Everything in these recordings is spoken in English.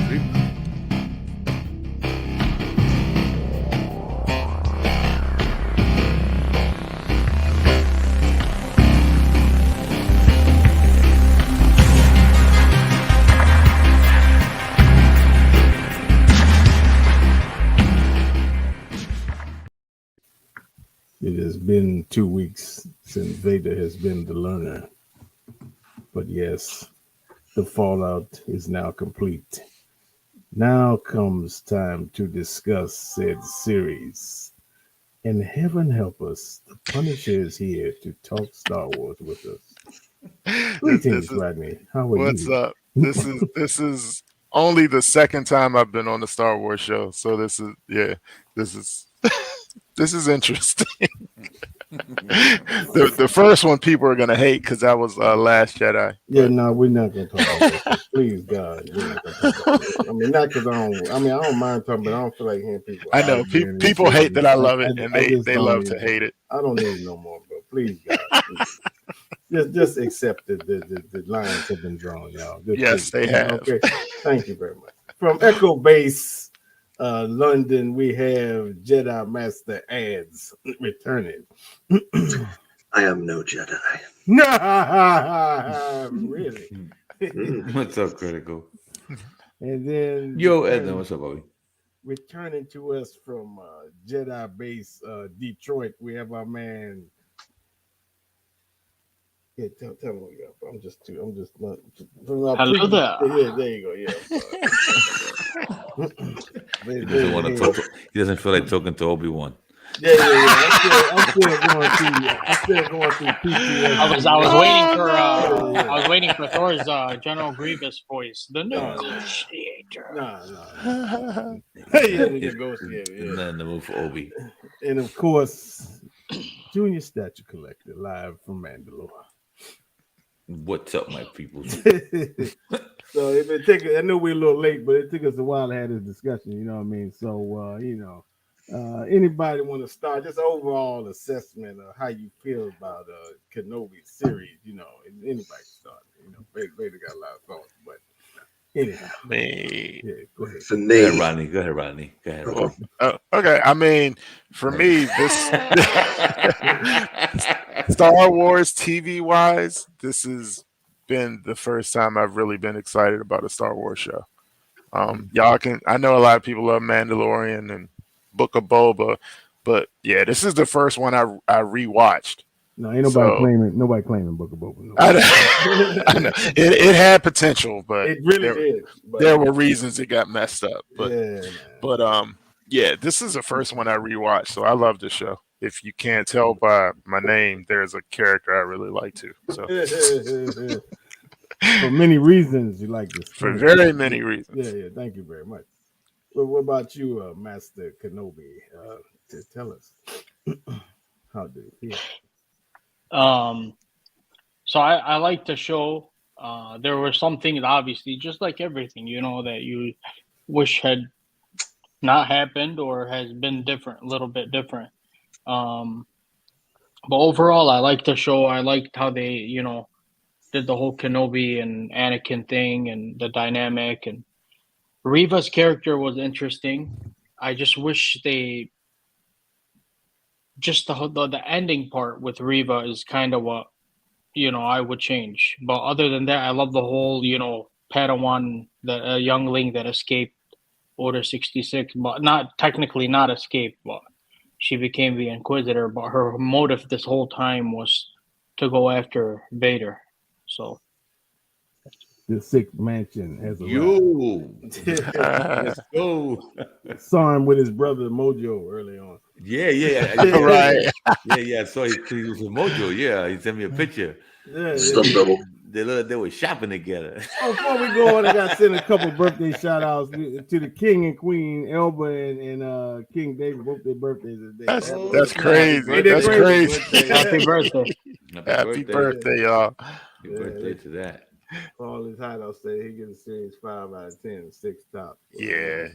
It has been 2 weeks since Vader has been the learner. But yes, the fallout is now complete. Now comes time to discuss said series. And heaven help us, the Punisher is here to talk Star Wars with us. Greetings, Rodney. How are What's you? up? This is only the second time I've been on the Star Wars show, so this is this is interesting. the first one people are gonna hate because that was Last Jedi. Yeah, no, we're not gonna talk about that. Please, God, we're not gonna talk about that. I mean, not because I don't. I mean, I don't mind talking, but I don't feel like hearing people. I know people hate that I love it, and they love to need hate it. I don't need it no more, bro. Please, God, just accept that the lines have been drawn, y'all. Yes, they have. Okay, thank you very much. From Echo Base, London, we have Jedi Master Ads returning. I am no Jedi. Really? What's up, Critical? And then Yo, Edna, what's up, Bobby? returning to us from Jedi Base, Detroit, we have our man. Yeah, tell me what you got. I'm just not. Hello there. Yeah, there you go. Yeah. He doesn't feel like talking to Obi-Wan. Yeah. I'm still going through PTSD. I was waiting for Thor's General Grievous voice. The negotiator. No. Yeah, the negotiator. Yeah. And then the move for Obi. And of course, Junior Statue Collector live from Mandalore. What's up, my people? So it been taking. I know we're a little late, but it took us a while to have this discussion. You know what I mean? So anybody want to start just overall assessment of how you feel about Kenobi series? You know, anybody start. You know, Vader got a lot of thoughts, but anyhow, go ahead. For me, Go ahead, Rodney. Okay, I mean, for me, this Star Wars TV wise, this has been the first time I've really been excited about a Star Wars show. I know a lot of people love Mandalorian and Book of Boba, but yeah, this is the first one I rewatched. No, ain't nobody claiming Book of Boba. No. I know. It had potential, but it really did. But there were reasons it got messed up. But this is the first one I rewatched, so I love this show. If you can't tell by my name, there's a character I really like too. So for many reasons, you like this. For very many reasons. Yeah. Thank you very much. Well, what about you, Master Kenobi? To tell us how do you feel? So I like the show. There were some things, obviously, just like everything, that you wish had not happened or has been different, a little bit different. But overall, I liked the show. I liked how they, did the whole Kenobi and Anakin thing and the dynamic. And Reva's character was interesting. I just wish the ending part with Reva is kind of what, I would change. But other than that, I love the whole, Padawan, the youngling that escaped Order 66, but not escaped, but she became the Inquisitor. But her motive this whole time was to go after Vader. So the sixth mansion has a Let's go. Saw him with his brother Mojo early on. Yeah. Right. Yeah. I saw he was with Mojo. Yeah, he sent me a picture. Yeah. They were shopping together. Before we go on, I got to send a couple birthday shout outs to the King and Queen, Elba and King David, both their birthdays today. That's crazy. That's crazy. Happy birthday. Happy birthday, y'all. Happy birthday to that. All his hideouts say he gets a series 5 out of 10, 6 top. Yeah.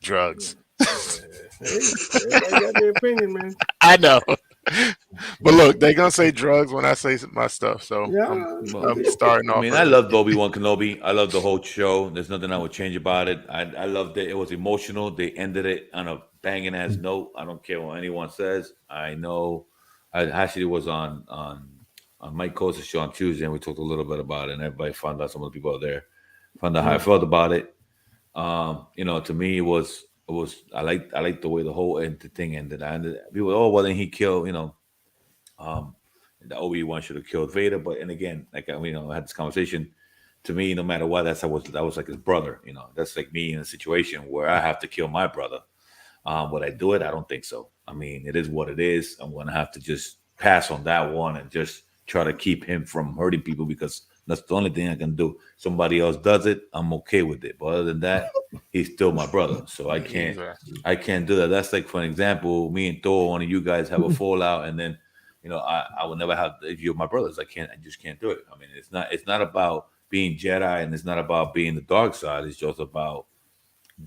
Drugs. Everybody got their opinion, man. I know. But look, they gonna say drugs when I say my stuff, so Yeah. I'm starting I off. mean, I loved Obi-Wan Kenobi. I loved the whole show. There's nothing I would change about it. I loved it. It was emotional. They ended it on a banging ass note. I don't care what anyone says. I know. I actually was on Mike Costa's show on Tuesday, and we talked a little bit about it. And everybody found out, some of the people out there found out how I felt about it. To me, it was. I liked the way the whole thing ended. People, oh, well, then he killed. The Obi-Wan should have killed Vader, and again, like I had this conversation. To me, no matter what, that was like his brother. That's like me in a situation where I have to kill my brother. Would I do it? I don't think so. I mean, it is what it is. I'm going to have to just pass on that one and just try to keep him from hurting people, because that's the only thing I can do. Somebody else does it, I'm okay with it. But other than that, he's still my brother, so I can't do that. That's like, for an example, me and Thor, one of you guys have a fallout, and then I will never have, if you're my brothers, I just can't do it. I mean, it's not about being Jedi, and it's not about being the dark side. It's just about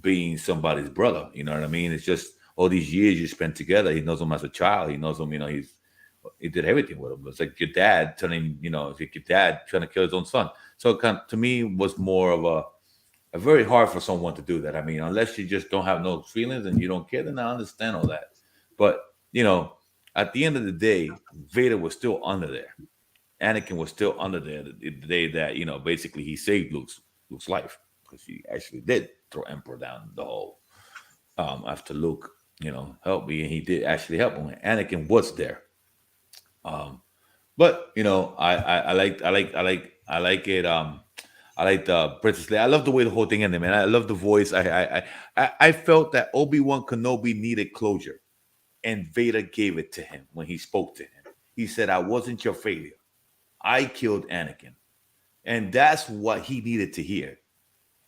being somebody's brother. You know what I mean? It's just all these years you spent together. He knows him as a child. He knows him. He did everything with him. It's like your dad telling it's like your dad trying to kill his own son. So it to me was more of a very hard for someone to do that. I mean, unless you just don't have no feelings and you don't care, then I understand all that. But at the end of the day, Vader was still under there. Anakin was still under there the day that basically he saved Luke's life, because he actually did throw Emperor down the hole after Luke helped me, and he did actually help him. Anakin was there. But I like it. I like the Princess Leia. I love the way the whole thing ended, man. I love the voice. I felt that Obi-Wan Kenobi needed closure, and Vader gave it to him when he spoke to him. He said, "I wasn't your failure. I killed Anakin," and that's what he needed to hear,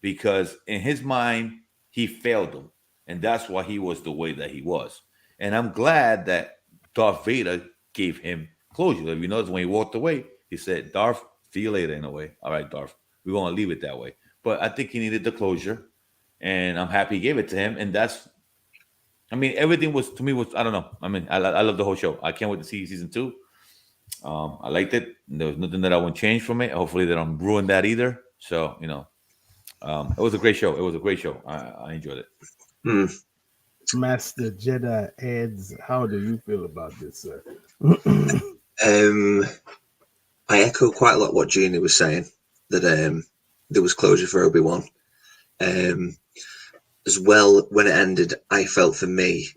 because in his mind he failed him, and that's why he was the way that he was. And I'm glad that Darth Vader gave him closure. If you notice, when he walked away, he said, "Darth, see you later," in a way. All right, Darth, we're going to leave it that way. But I think he needed the closure, and I'm happy he gave it to him. And everything was, to me, I don't know. I mean, I love the whole show. I can't wait to see season 2. I liked it. There was nothing that I would change from it. Hopefully they don't ruin that either. So, it was a great show. It was a great show. I enjoyed it. Master Jedi adds, how do you feel about this, sir? I echo quite a lot what Jeannie was saying, that there was closure for Obi-Wan. As well, when it ended, I felt, for me,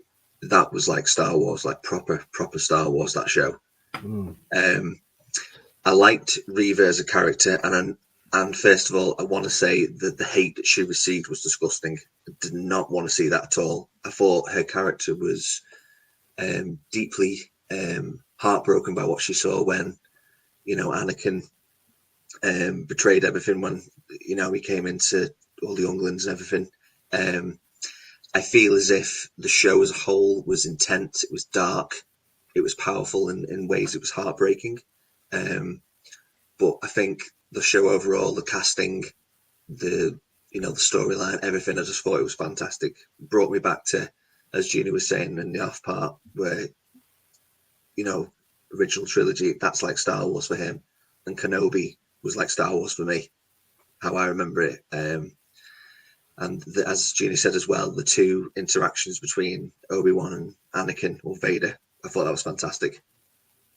that was like Star Wars, like proper Star Wars, that show. I liked Reva as a character, and first of all, I want to say that the hate that she received was disgusting. I did not want to see that at all. I thought her character was deeply heartbroken by what she saw when, Anakin betrayed everything, when, he came into all the younglings and everything. I feel as if the show as a whole was intense. It was dark. It was powerful in ways. It was heartbreaking. But I think the show overall, the casting, the storyline, everything, I just thought it was fantastic. It brought me back to, as Jeannie was saying in the off part, where, original trilogy, that's like Star Wars for him. And Kenobi was like Star Wars for me, how I remember it. As Jeannie said as well, the two interactions between Obi-Wan and Anakin, or Vader, I thought that was fantastic.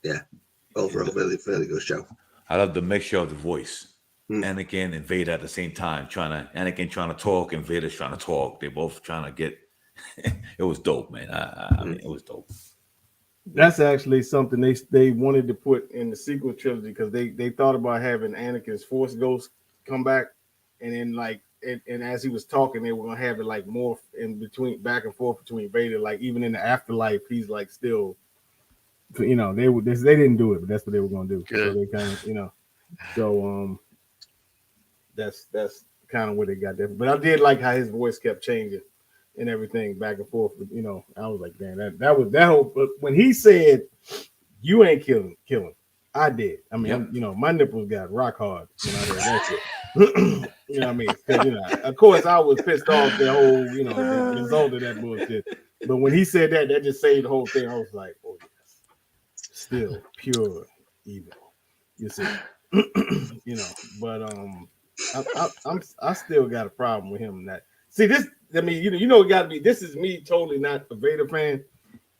Yeah, overall, really, really good show. I love the mixture of the voice. Anakin and Vader at the same time, Anakin trying to talk and Vader's trying to talk. They both trying to get. It was dope, man. I mean, it was dope. That's actually something they wanted to put in the sequel trilogy, because they thought about having Anakin's Force Ghost come back, and then and as he was talking, they were gonna have it like morph in between, back and forth between Vader. Like even in the afterlife, he's like still, they didn't do it, but that's what they were gonna do. Good. So they kind of, so that's kind of where they got that. But I did like how his voice kept changing and everything back and forth. But I was like, man, that was that whole. But when he said, "You ain't killing," I did. I mean, my nipples got rock hard when I heard that shit. You know what I mean? Because of course, I was pissed off the whole, the result of that bullshit. But when he said that just saved the whole thing. I was like, oh yes. still pure evil. You see, but I still got a problem with him. That see this. I mean, it got to be. This is me totally not a Vader fan.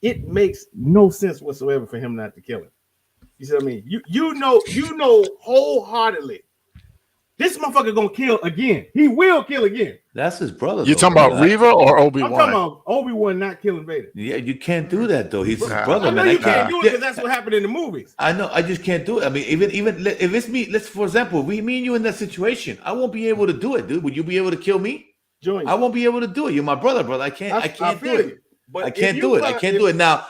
It makes no sense whatsoever for him not to kill him. You see what I mean? You know wholeheartedly. This motherfucker gonna kill again. He will kill again. That's his brother. You talking about Reva or Obi-Wan? I'm talking about Obi-Wan not killing Vader. Yeah, you can't do that though. He's his brother, I know man. you can't do it because that's what happened in the movies. I know. I just can't do it. I mean, even if it's me, let's for example, me and you in that situation, I won't be able to do it, dude. Would you be able to kill me? Join you. I won't be able to do it. You're my brother. I can't do it. But I can't do it. I can't do it. Now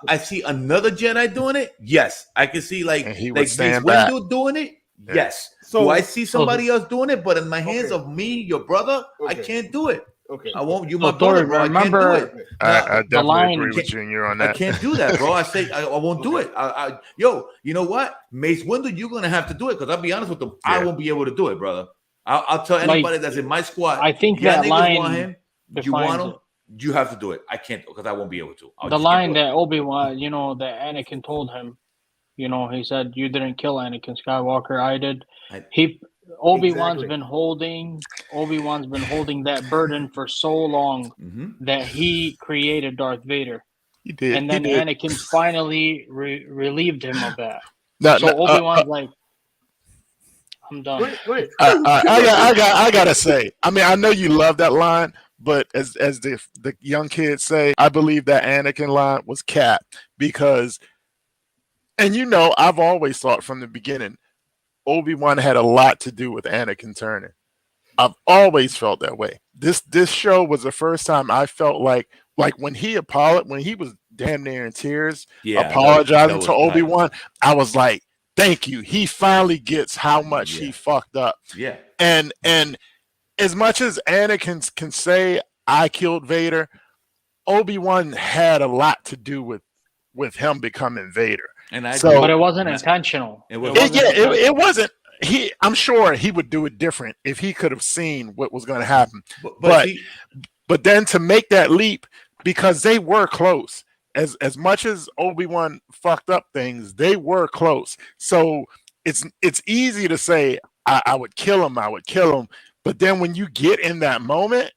I see another Jedi doing it. Yes, I can see like Mace Windu doing it. Yeah. Yes. So do I see somebody else doing it? But in my hands of me, your brother, I can't do it. Okay. I won't. You my brother, bro. Remember, I can't do it. I definitely agree with Junior on that. I can't do that, bro. I say I won't do it. Yo, you know what, Mace Windu, you're gonna have to do it because I'll be honest with them. Yeah. I won't be able to do it, brother. I'll tell anybody that's in my squad. I think that line want him. You want him. You have to do it. I can't because I won't be able to. The line that Obi-Wan, that Anakin told him, he said, "You didn't kill Anakin Skywalker. I did." Obi-Wan's been holding that burden for so long that he created Darth Vader. He did, and then Anakin finally relieved him of that. Obi-Wan's like, "I'm done." Wait. I gotta say, I mean, I know you love that line. But as the young kids say, I believe that Anakin line was cap because, and I've always thought from the beginning, Obi-Wan had a lot to do with Anakin turning. I've always felt that way. This show was the first time I felt like when he was damn near in tears, apologizing to Obi-Wan, I was like, thank you. He finally gets how much he fucked up. Yeah. And as much as Anakin can say, I killed Vader, Obi-Wan had a lot to do with him becoming Vader. But it wasn't intentional. It wasn't. I'm sure he would do it different if he could have seen what was going to happen. But then to make that leap, because they were close, as much as Obi-Wan fucked up things, they were close. So it's easy to say, I would kill him. But then when you get in that moment,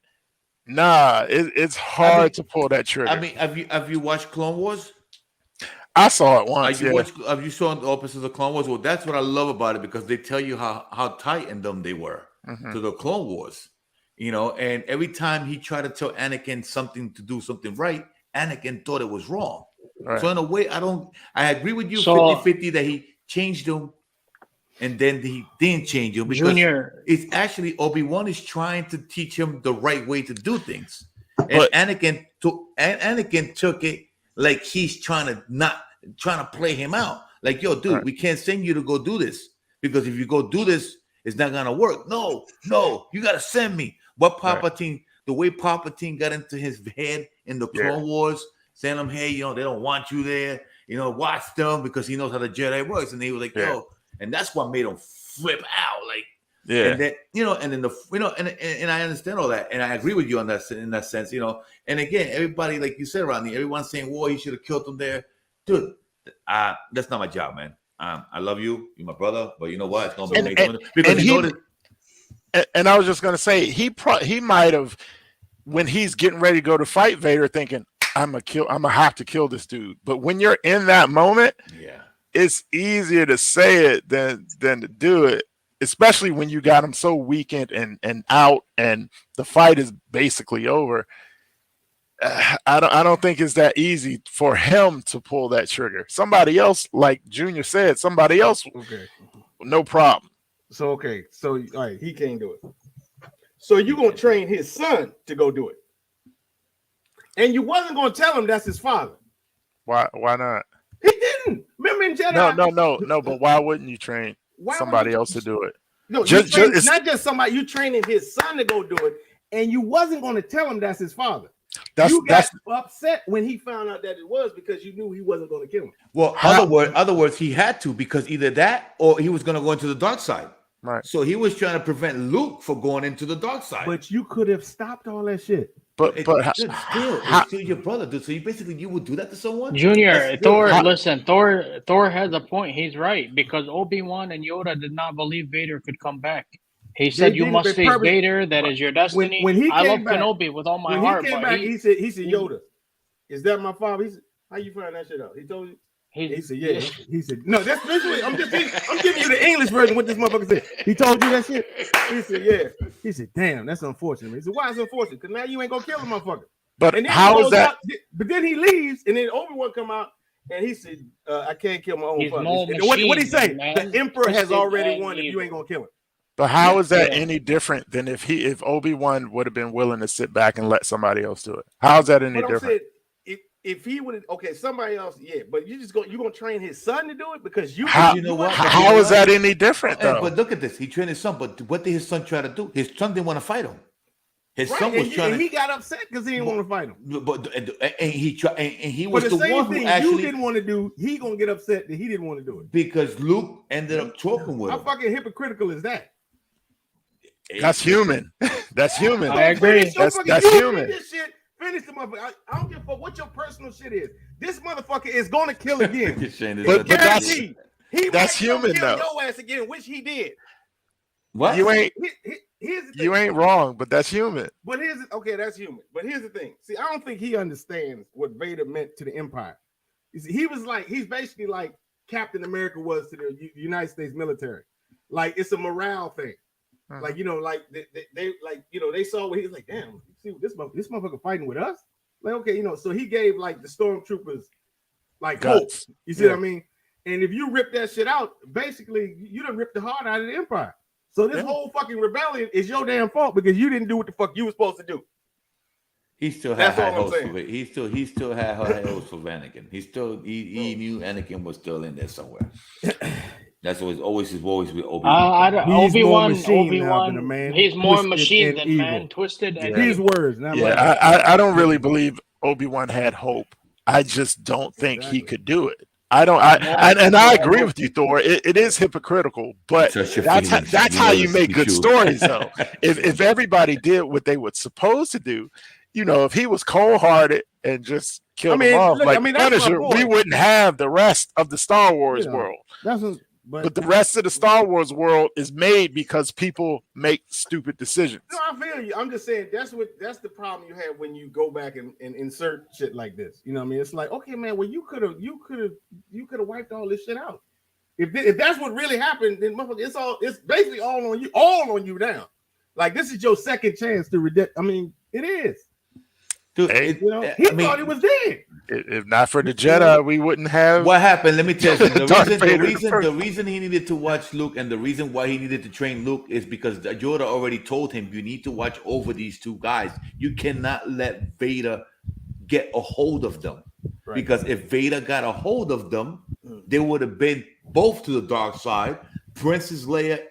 it's hard to pull that trigger. I mean, have you watched Clone Wars? I saw it once. Have you saw the episodes of Clone Wars? Well, that's what I love about it because they tell you how tight in them they were to the Clone Wars. And every time he tried to tell Anakin something to do something right, Anakin thought it was wrong. Right. So in a way, I agree with you 50-50 that he changed him. And then he didn't change him because it's actually Obi-Wan is trying to teach him the right way to do things. And Anakin took it like he's trying to play him out. Like, yo, dude, we can't send you to go do this because if you go do this, it's not gonna work. No, you gotta send me. But Palpatine, the way Palpatine got into his head in the Clone Wars, saying him, hey, they don't want you there. Watch them because he knows how the Jedi works. And he was like, yo. And that's what made him flip out, and then and then and I understand all that, and I agree with you on that in that sense, And again, everybody, like you said, Rodney, everyone's saying, "Well, he should have killed him there," dude. That's not my job, man. I love you, you're my brother, but you know what? It's gonna be because and I was just gonna say he might have when he's getting ready to go to fight Vader, thinking, "I'm gonna have to kill this dude," but when you're in that moment, it's easier to say it than to do it, especially when you got him so weakened and out and the fight is basically over. I don't think it's that easy for him to pull that trigger. Somebody else, like Junior said, no problem. So all right, he can't do it. So you're gonna train his son to go do it. And you wasn't gonna tell him that's his father. Why not? He didn't. Remember in Jedi? No. But why wouldn't you train somebody else to do it? No, not just somebody. You training his son to go do it, and you wasn't going to tell him that's his father. You got upset when he found out that it was because you knew he wasn't going to kill him. Well, other words, he had to because either that or he was going to go into the dark side. Right. So he was trying to prevent Luke from going into the dark side. But you could have stopped all that shit. But dude, how, it's still your brother, dude. So you would do that to someone? Junior, That's still- Thor, listen, Thor has a point. He's right because Obi-Wan and Yoda did not believe Vader could come back. He said, "You did it must with face purpose. Vader. That is your destiny." When he I love came back, Kenobi with all my when heart, he came but back, he said, Yoda, is that my father? He said, how you find that shit out? He told you. He said, yeah. He said, no, that's basically, I'm giving you the English version. What this motherfucker said. He told you that shit. He said, yeah. He said, damn, that's unfortunate. He said, why is it unfortunate? Because now you ain't gonna kill the motherfucker. but And then how he is that? out, but then he leaves, and then Obi-Wan come out, and he said, I can't kill my own He's father. no And what he say? machine, man. The Emperor has Twisted already and won if you evil. ain't gonna kill him. But how is that Yeah. any different than if Obi-Wan would have been willing to sit back and let somebody else do it? How is that any But I'm different? saying, if he would, okay, somebody else, yeah, but you gonna train his son to do it because you. How, you know what? how is that any different Hey, though? but look at this. He trained his son, but what did his son try to do? His son didn't want to fight him. His Right, son was and, trying and to. he got upset because he didn't want to fight him. But and he tried, and he But was the the same one thing who you actually didn't want to do, he gonna get upset that he didn't want to do it. because Luke ended up talking with How him. fucking hypocritical is that? That's human. That's human. I agree. Finish your That's fucking- you human. did this shit. Finish the motherfucker. I don't give a fuck what your personal shit is. This motherfucker is gonna kill again. But that's- Guaranteed. He that's might come human, kill though. your ass again, which he did. What? You ain't Here's the thing. you ain't wrong, but that's human. But okay, that's human. But here's the thing. See, I don't think he understands what Vader meant to the Empire. You see, he's basically like Captain America was to the United States military. Like it's a morale thing. Like like they like they saw what he was like. Damn, see this motherfucker fighting with us. Like okay, so he gave like the stormtroopers like hope. Guts. You see what I mean? And if you rip that shit out, basically you done ripped the heart out of the Empire. So this whole fucking rebellion is your damn fault because you didn't do what the fuck you were supposed to do. He still had That's high all I'm hopes saying. for it. He still had high hopes for Anakin. He knew Anakin was still in there somewhere. That's always with Obi-Wan. He's more Obi-Wan, machine now than a man. he's more Twisted machine and than evil. man, twisted and His evil. words, not Yeah, mine. I don't really believe Obi-Wan had hope. I just don't think he could do it. I don't. I agree with you, Thor. It is hypocritical, but Trust your that's feelings. how you You make good should. stories, though. If everybody did what they were supposed to do, if he was cold-hearted and just killed them off look, like that's my Punisher, we point. wouldn't have the rest of the Star Wars world. But the rest of the Star Wars world is made because people make stupid decisions. No, I feel you. I'm just saying that's the problem you have when you go back and insert shit like this. You know what I mean? It's like, okay, man, well, you could have wiped all this shit out. If that's what really happened, then motherfucker, it's basically all on you now. Like this is your second chance to redeem. I mean, it is. Dude, Hey, He thought he was dead. If not for the Jedi, we wouldn't have. what happened? Let me tell you. Darth Vader The reason he needed to watch Luke and the reason why he needed to train Luke is because Yoda already told him you need to watch over these two guys. You cannot let Vader get a hold of them. Right. Because if Vader got a hold of them, they would have been both to the dark side, Princess Leia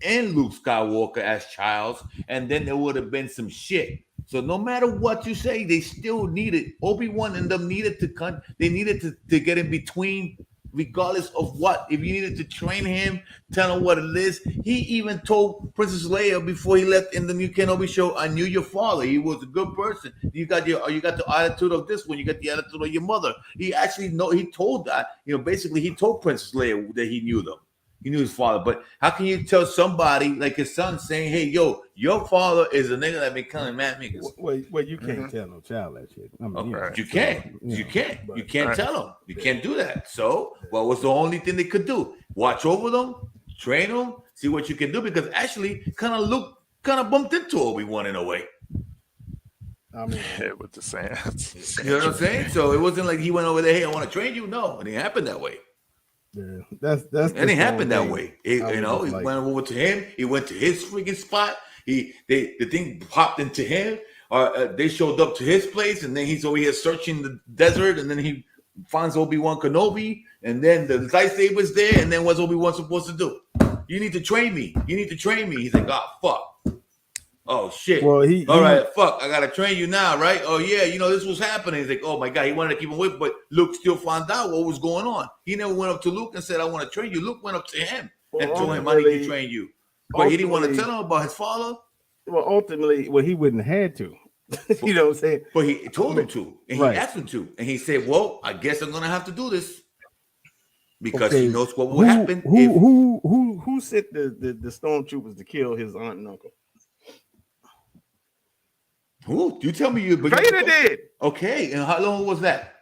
and Luke Skywalker as childs, and then there would have been some shit. So no matter what you say, they still needed Obi-Wan and them needed to get in between, regardless of what. If you needed to train him, tell him what it is. He even told Princess Leia before he left in the new Kenobi show, "I knew your father. He was a good person. You got the attitude of this one. You got the attitude of your mother." He actually he told that. Basically he told Princess Leia that he knew them. He knew his father, but how can you tell somebody like his son saying, "Hey, yo, your father is a nigga that been killing mad niggas"? Well, you can't tell no child that shit. I mean, You can't tell them. You can't do that. So, what was the only thing they could do? Watch over them, train them, see what you can do. Because actually, Luke bumped into Obi-Wan in a way. I mean, with the sands. You know what I'm saying? So it wasn't like he went over there. Hey, I want to train you. No, it didn't happen that way. yeah, that's It didn't happen that thing. way. He I was just like- went over to him. He went to his freaking spot. The thing popped into him. They showed up to his place, and then he's over here searching the desert, and then he finds Obi-Wan Kenobi, and then the lightsabers there, and then what's Obi-Wan supposed to do? You need to train me. He's like, oh, fuck. Oh, shit. Well, all right, fuck. I got to train you now, right? Oh, yeah, this was happening. He's like, oh, my God. He wanted to keep him away, but Luke still found out what was going on. He never went up to Luke and said, I want to train you. Luke went up to him and told him, I need to train you. But he didn't want to tell him about his father. Well, ultimately, he wouldn't have had to. You know what I'm saying? But he told him to, and he Right. asked him to, and he said, "Well, I guess I'm gonna have to do this because Okay, he knows what will happen." Who sent the stormtroopers to kill his aunt and uncle? Who? You tell me you believe Vader did. Okay, and how long was that?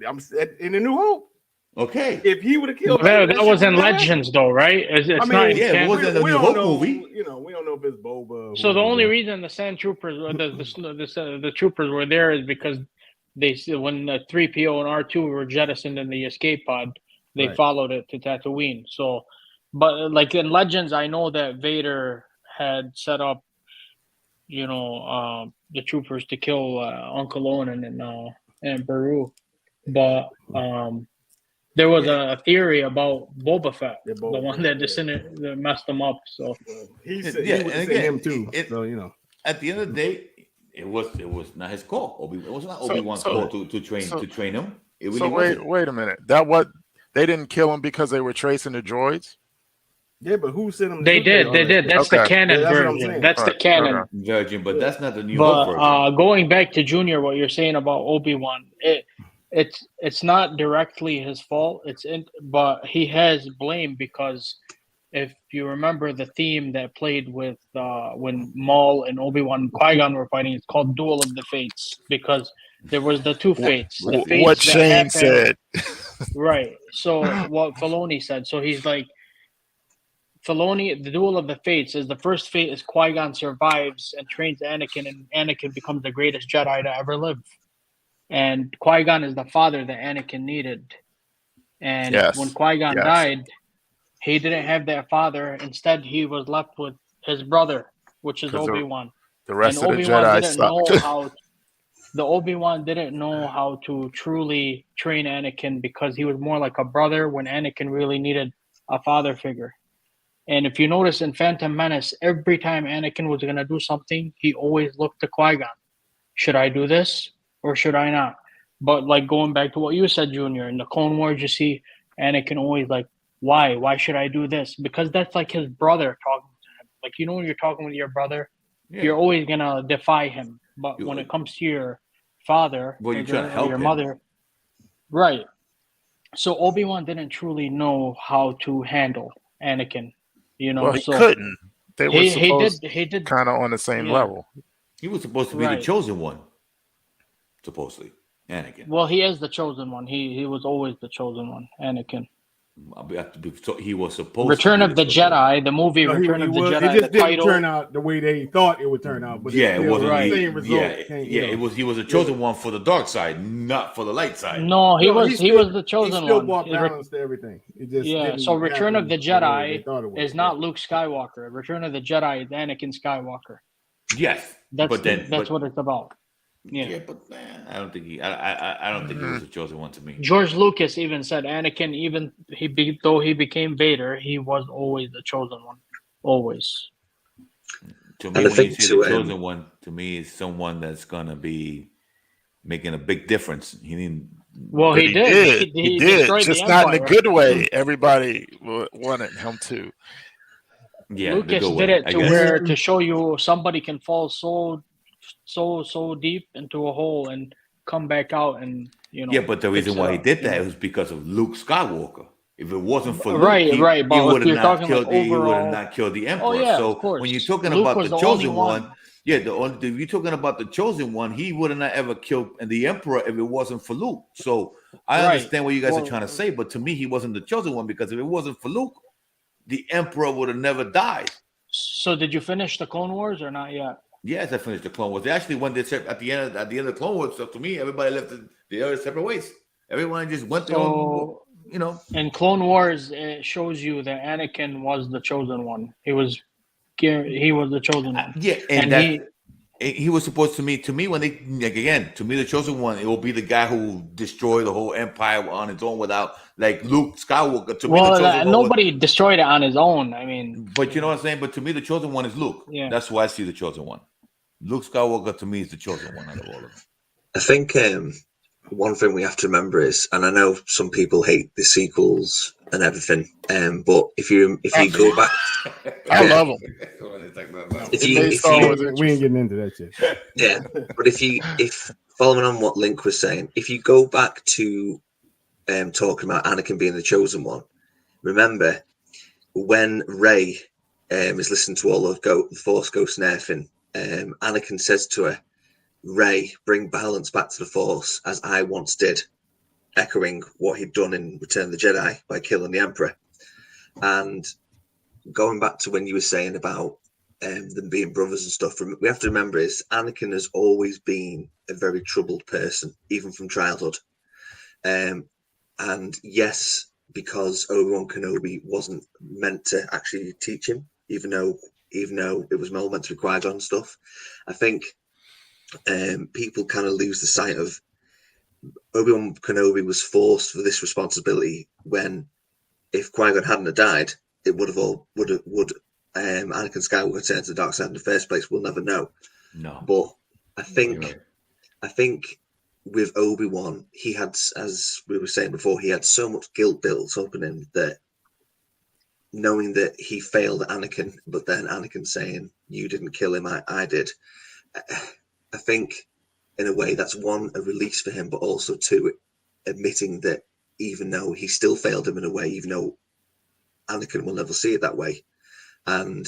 I'm in the New Hope. Okay, If he would have killed, That shit was in would've Legends, though, right? It's I mean, not. In yeah, it canon. wasn't the we New don't Hope know, movie. You know, we don't know if it's Boba. So the only reason the Sand Troopers, the troopers were there is because when the 3PO and R2 were jettisoned in the escape pod, they Right. followed it to Tatooine. So, but like in Legends, I know that Vader had set up, the troopers to kill Uncle Owen and Beru, but there was a theory about Boba Fett, Yeah, Boba the one Fett, that messed them up. So he Yeah, said, he would and have again, him too. it- So you know, at the end of the day, it was not his call. It was not So- Obi-Wan's so- call to train him. It really So wasn't. wait a minute. They didn't kill him because they were tracing the droids? yeah, but who sent him? they did. That's the Okay. canon Yeah, that's what I'm version. saying. That's the Right, canon. okay. Virgin, but that's not the New Hope But version. going back to Junior, what you're saying about Obi-Wan, it's not directly his fault. But he has blame because if you remember the theme that played with when Maul and Obi-Wan and Qui-Gon were fighting, it's called Duel of the Fates because there was the two fates. The fates What that Shane happened- said. Right. So what Filoni said. So he's like, Filoni, the Duel of the Fates is the first fate is Qui-Gon survives and trains Anakin, and Anakin becomes the greatest Jedi to ever live. And Qui-Gon is the father that Anakin needed. And Yes. when Qui-Gon Yes. died, he didn't have that father. Instead, he was left with his brother, which is 'Cause the Obi-Wan. The rest And of the Obi-Wan Jedi didn't know sucked. how. The Obi-Wan didn't know how to truly train Anakin because he was more like a brother when Anakin really needed a father figure. And if you notice in Phantom Menace, every time Anakin was going to do something, he always looked to Qui-Gon. Should I do this or should I not? But like going back to what you said, Junior, in the Clone Wars, you see Anakin always like, why? Why should I do this? Because that's like his brother talking to him. Like, when you're talking with your brother, Yeah. you're always going to defy him. But when it comes to your father Well, you're figure trying to or help your him. mother, right. So Obi-Wan didn't truly know how to handle Anakin, Well, he so couldn't. They were he supposed did kind of on the same Yeah. level. He was supposed to be the Right. chosen one, supposedly. Anakin. well, he is the chosen one. He was always the chosen one, Anakin. So he was supposed Return to of the Jedi, the movie No, Return of the it Jedi, just the didn't title. turn out the way they thought it would turn out. But Yeah, it still, wasn't. Right. the same result. It was. He was a chosen one for the dark side, not for the light side. No, he was the He chosen still one. brought balance to everything. It just Yeah, didn't so Return of happen the the way Jedi they thought it would. is not Luke Skywalker. Return of the Jedi is Anakin Skywalker. Yes, That's but what it's about. yeah, but I don't think I don't think he was a chosen one to me. George Lucas even said Anakin, though he became Vader, he was always the chosen one. Always. To And me, I when think you say to, the chosen one, to me is someone that's gonna be making a big difference. He didn't. Well, But he did. He did. destroyed Just the not in a Empire. good way. Everybody wanted him to. Yeah, the Lucas good did way, it I to guess. where to show you somebody can fall so deep into a hole and come back out and Yeah, but the reason fix it why he up, did that was because of Luke Skywalker. If it wasn't for Luke, Right, he, right, but he if would have you're not talking, killed. like, He would have overall- not killed the Emperor. Oh, yeah, so of course. when you're talking Luke about was the the only chosen one. one, yeah, if you're talking about the chosen one, he would have not ever killed the Emperor if it wasn't for Luke. So I Right. understand what you guys Well- are trying to say, but to me, he wasn't the chosen one because if it wasn't for Luke, the Emperor would have never died. So did you finish the Clone Wars or not yet? Yes, I finished the Clone Wars. They actually, when they said at the end of the Clone Wars stuff, to me, everybody left the other separate ways. Everyone just went their own, So in Clone Wars, it shows you that Anakin was the chosen one. He was the chosen one. Yeah, And that he was supposed to me when they to me the chosen one, it will be the guy who will destroy the whole empire on his own without like Luke Skywalker. To me, the chosen one nobody destroyed it on his own. I mean, but you know what I'm saying. But to me, the chosen one is Luke. Yeah. That's why I see the chosen one. Luke Skywalker to me is the chosen one out of all of them. I think one thing we have to remember is, and I know some people hate the sequels and everything, but if you go back, I love them. if It you made if Star you Wars we ain't interesting. getting into that shit. yeah, but if following on what Link was saying, if you go back to talking about Anakin being the chosen one, remember when Rey is listening to all of the Force ghosts and everything, Anakin says to her, Rey, bring balance back to the Force as I once did, echoing what he'd done in Return of the Jedi by killing the Emperor. And going back to when you were saying about them being brothers and stuff, we have to remember is Anakin has always been a very troubled person, even from childhood. And yes, because Obi-Wan Kenobi wasn't meant to actually teach him, even though it was all meant to be Qui-Gon stuff, I think people kind of lose the sight of Obi-Wan Kenobi was forced for this responsibility when, if Qui-Gon hadn't died, it would Anakin Skywalker turn to the dark side in the first place. We'll never know. No, But I think right. I think with Obi-Wan, he had, as we were saying before, he had so much guilt built up in him that knowing that he failed Anakin, but then Anakin saying, "You didn't kill him, I did." I think, in a way, that's one, a release for him, but also two, admitting that even though he still failed him in a way, even though Anakin will never see it that way. And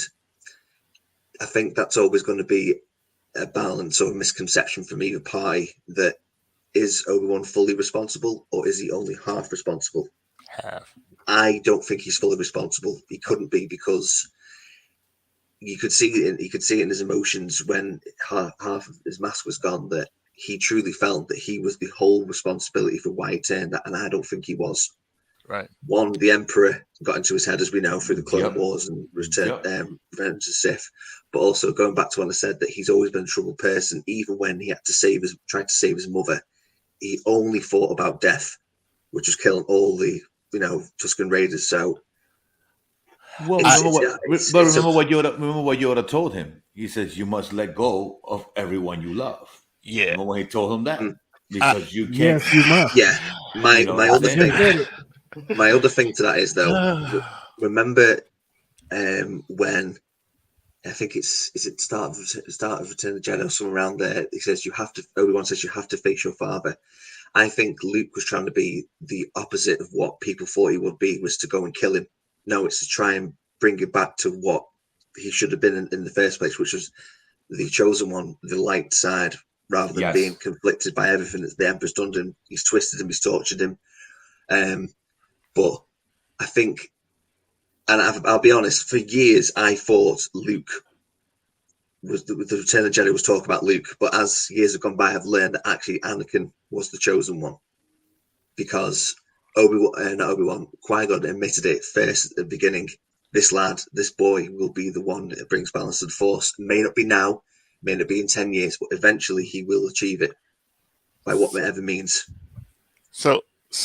I think that's always going to be a balance or a misconception from either party, that is Obi-Wan fully responsible or is he only half responsible? Half. I don't think he's fully responsible. He couldn't be, because you could see it in his emotions when half of his mask was gone, that he truly felt that he was the whole responsibility for why he turned that, and I don't think he was. Right. One, the Emperor got into his head, as we know, through the Clone Yep. Wars and Yep. Revenge of the Sith. But also going back to when I said that he's always been a troubled person, even when he had to tried to save his mother, he only thought about death, which was killing all the Tusken Raiders. So Well, remember what Yoda told him. He says you must let go of everyone you love. Yeah. Remember when he told him that? Mm. Because you can't. Yes, you must. yeah, my You know, my I other just thing, said it. my other thing to that is, though, remember when, I think is it start of Return of the Jedi or somewhere around there, he says Obi-Wan says you have to face your father. I think Luke was trying to be the opposite of what people thought he would be, was to go and kill him. No, it's to try and bring it back to what he should have been in the first place, which was the chosen one, the light side, rather than being conflicted by everything that the Emperor's done to him. He's twisted him, he's tortured him. But I think, and I'll be honest, for years I thought Luke was the Return of the Jedi was talk about Luke, but as years have gone by, I've learned that actually Anakin was the chosen one, because Qui-Gon admitted it first at the beginning. This lad, this boy, will be the one that brings balance to the Force. It may not be now, may not be in 10 years, but eventually he will achieve it by whatever means. So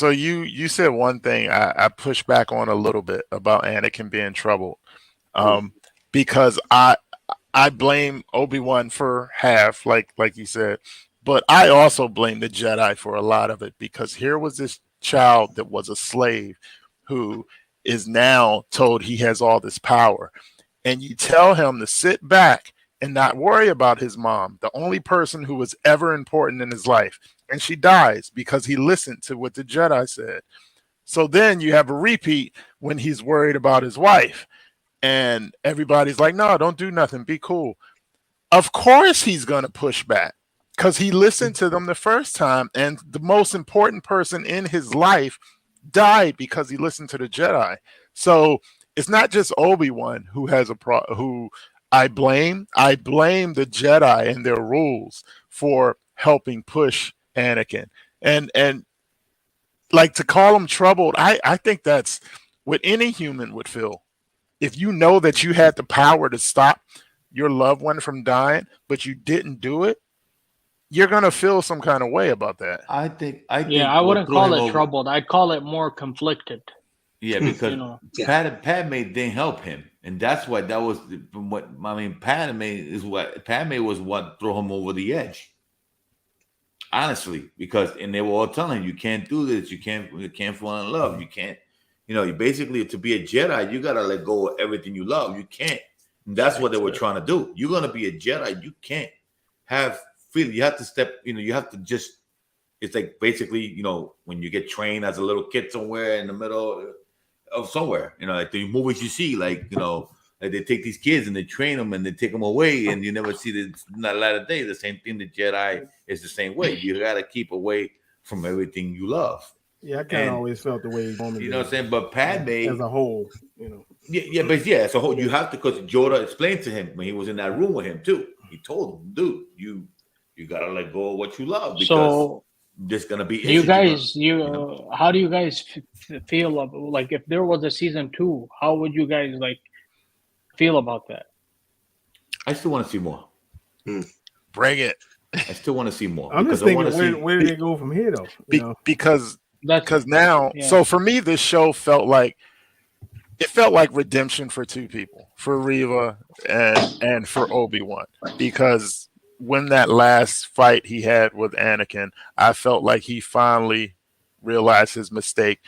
you said one thing I push back on a little bit about Anakin being troubled, because I blame Obi-Wan for half, like you said, but I also blame the Jedi for a lot of it, because here was this child that was a slave who is now told he has all this power, and you tell him to sit back and not worry about his mom, the only person who was ever important in his life, and she dies because he listened to what the Jedi said. So then you have a repeat when he's worried about his wife, and everybody's like, no, don't do nothing, be cool. Of course he's going to push back, because he listened to them the first time, and the most important person in his life died because he listened to the Jedi. So it's not just Obi-Wan who has who I blame. I blame the Jedi and their rules for helping push Anakin. And like, to call him troubled, I think that's what any human would feel. If you know that you had the power to stop your loved one from dying, but you didn't do it, you're gonna feel some kind of way about that. I think. I wouldn't call it troubled. I'd call it more conflicted. Yeah, because Yeah. Padme didn't help him, and that's what that was. From what I mean, Padme was what threw him over the edge. honestly, because they were all telling him, you can't do this, you can't fall in love, you can't, you basically to be a Jedi, you gotta let go of everything you love. You can't. And that's what they were trying to do. You're gonna be a Jedi, you can't have feel. You have to step. You have to just. It's like basically, when you get trained as a little kid somewhere in the middle of somewhere, like the movies you see, like like they take these kids and they train them and they take them away, and you never see the light of day. The same thing, the Jedi is the same way. You got to keep away from everything you love. Yeah, I kind of always felt the way Roman. You know what I'm saying? But Padme, as a whole, Yeah, as a whole, you have to, because Yoda explained to him when he was in that room with him too. He told him, dude, you gotta let go of what you love, because there's gonna be you guys. How do you guys feel about, like, if there was a season 2? How would you guys feel about that? I still want to see more. Bring it. I still want to see more. I'm just thinking, where do they go from here, though? Because now, so for me, this show felt like redemption for two people, for Reva and for Obi-Wan, because when that last fight he had with Anakin, I felt like he finally realized his mistake,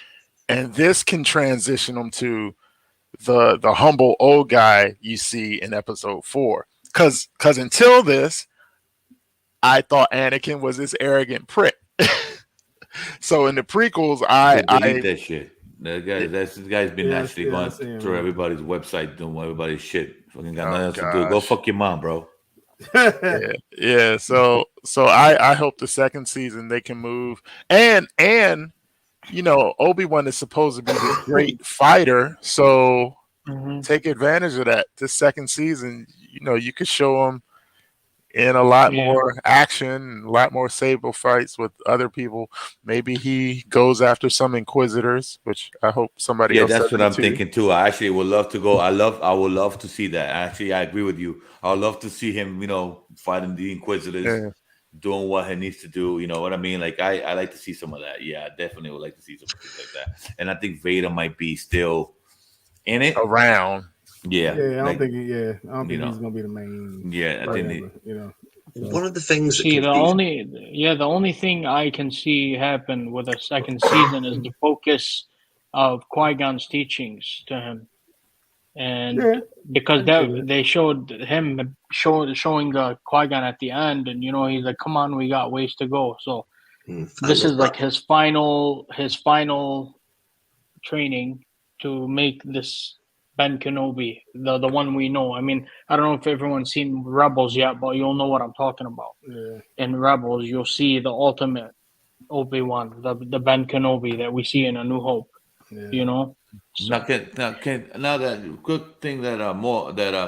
and this can transition him to the humble old guy you see in episode 4. Because until this, I thought Anakin was this arrogant prick. So in the prequels, I delete that shit. This guy's been actually going through everybody's website, doing everybody's shit. Fucking got nothing else to do. Go fuck your mom, bro. Yeah. So I hope the second season they can move, and Obi-Wan is supposed to be this great fighter, so take advantage of that. This second season, you could show him in a lot more action, a lot more saber fights with other people. Maybe he goes after some Inquisitors, which I hope somebody else. Yeah, that's what I'm thinking too. I actually would love to go. I would love to see that. Actually, I agree with you. I would love to see him, fighting the Inquisitors, doing what he needs to do. You know what I mean? Like I like to see some of that. Yeah, I definitely would like to see something like that. And I think Vader might be still in it around. Yeah, I don't think he's gonna be the main. Yeah, I think one of the things. The only thing I can see happen with a second season is the focus of Qui-Gon's teachings to him, and because they showed him showing Qui-Gon at the end, and he's like, "Come on, we got ways to go." So this is like his final training to make this Ben Kenobi, the one we know. I mean, I don't know if everyone's seen Rebels yet, but you'll know what I'm talking about. Yeah. In Rebels, you'll see the ultimate Obi-Wan, the Ben Kenobi that we see in A New Hope. Yeah. Now that good thing that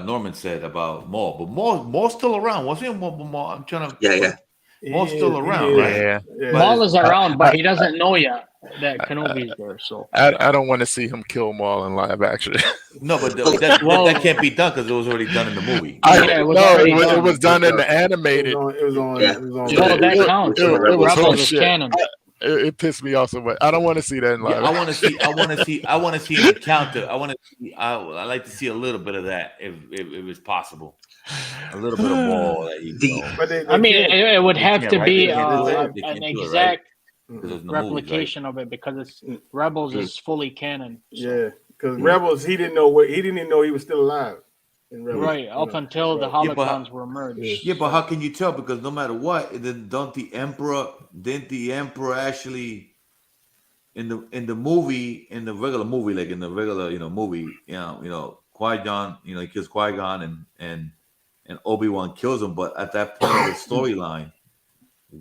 Norman said about Maul, but Maul's still around. Wasn't Maul? I'm trying to. Yeah. Maul's still around, right? Yeah. Maul is around, but he doesn't know yet that Kenobi's there. So I don't want to see him kill Maul in live action. No, but that can't be done because it was already done in the movie. It was done in the animated. It was on. That counts. Rebels is canon. It pissed me off so much. I don't want to see that in live. I want to see an encounter. I like to see a little bit of that if it's possible. A little bit of Maul. It would have to be an exact replication of it, because it's Rebels is fully canon. So. Yeah, because Rebels, he didn't even know he was still alive. In Rebels, right, up until the holocrons were merged. Yeah, but how can you tell? Because no matter what, didn't the Emperor actually in the regular movie, like in the regular movie, Qui-Gon, he kills Qui-Gon and Obi-Wan kills him, but at that point in the storyline,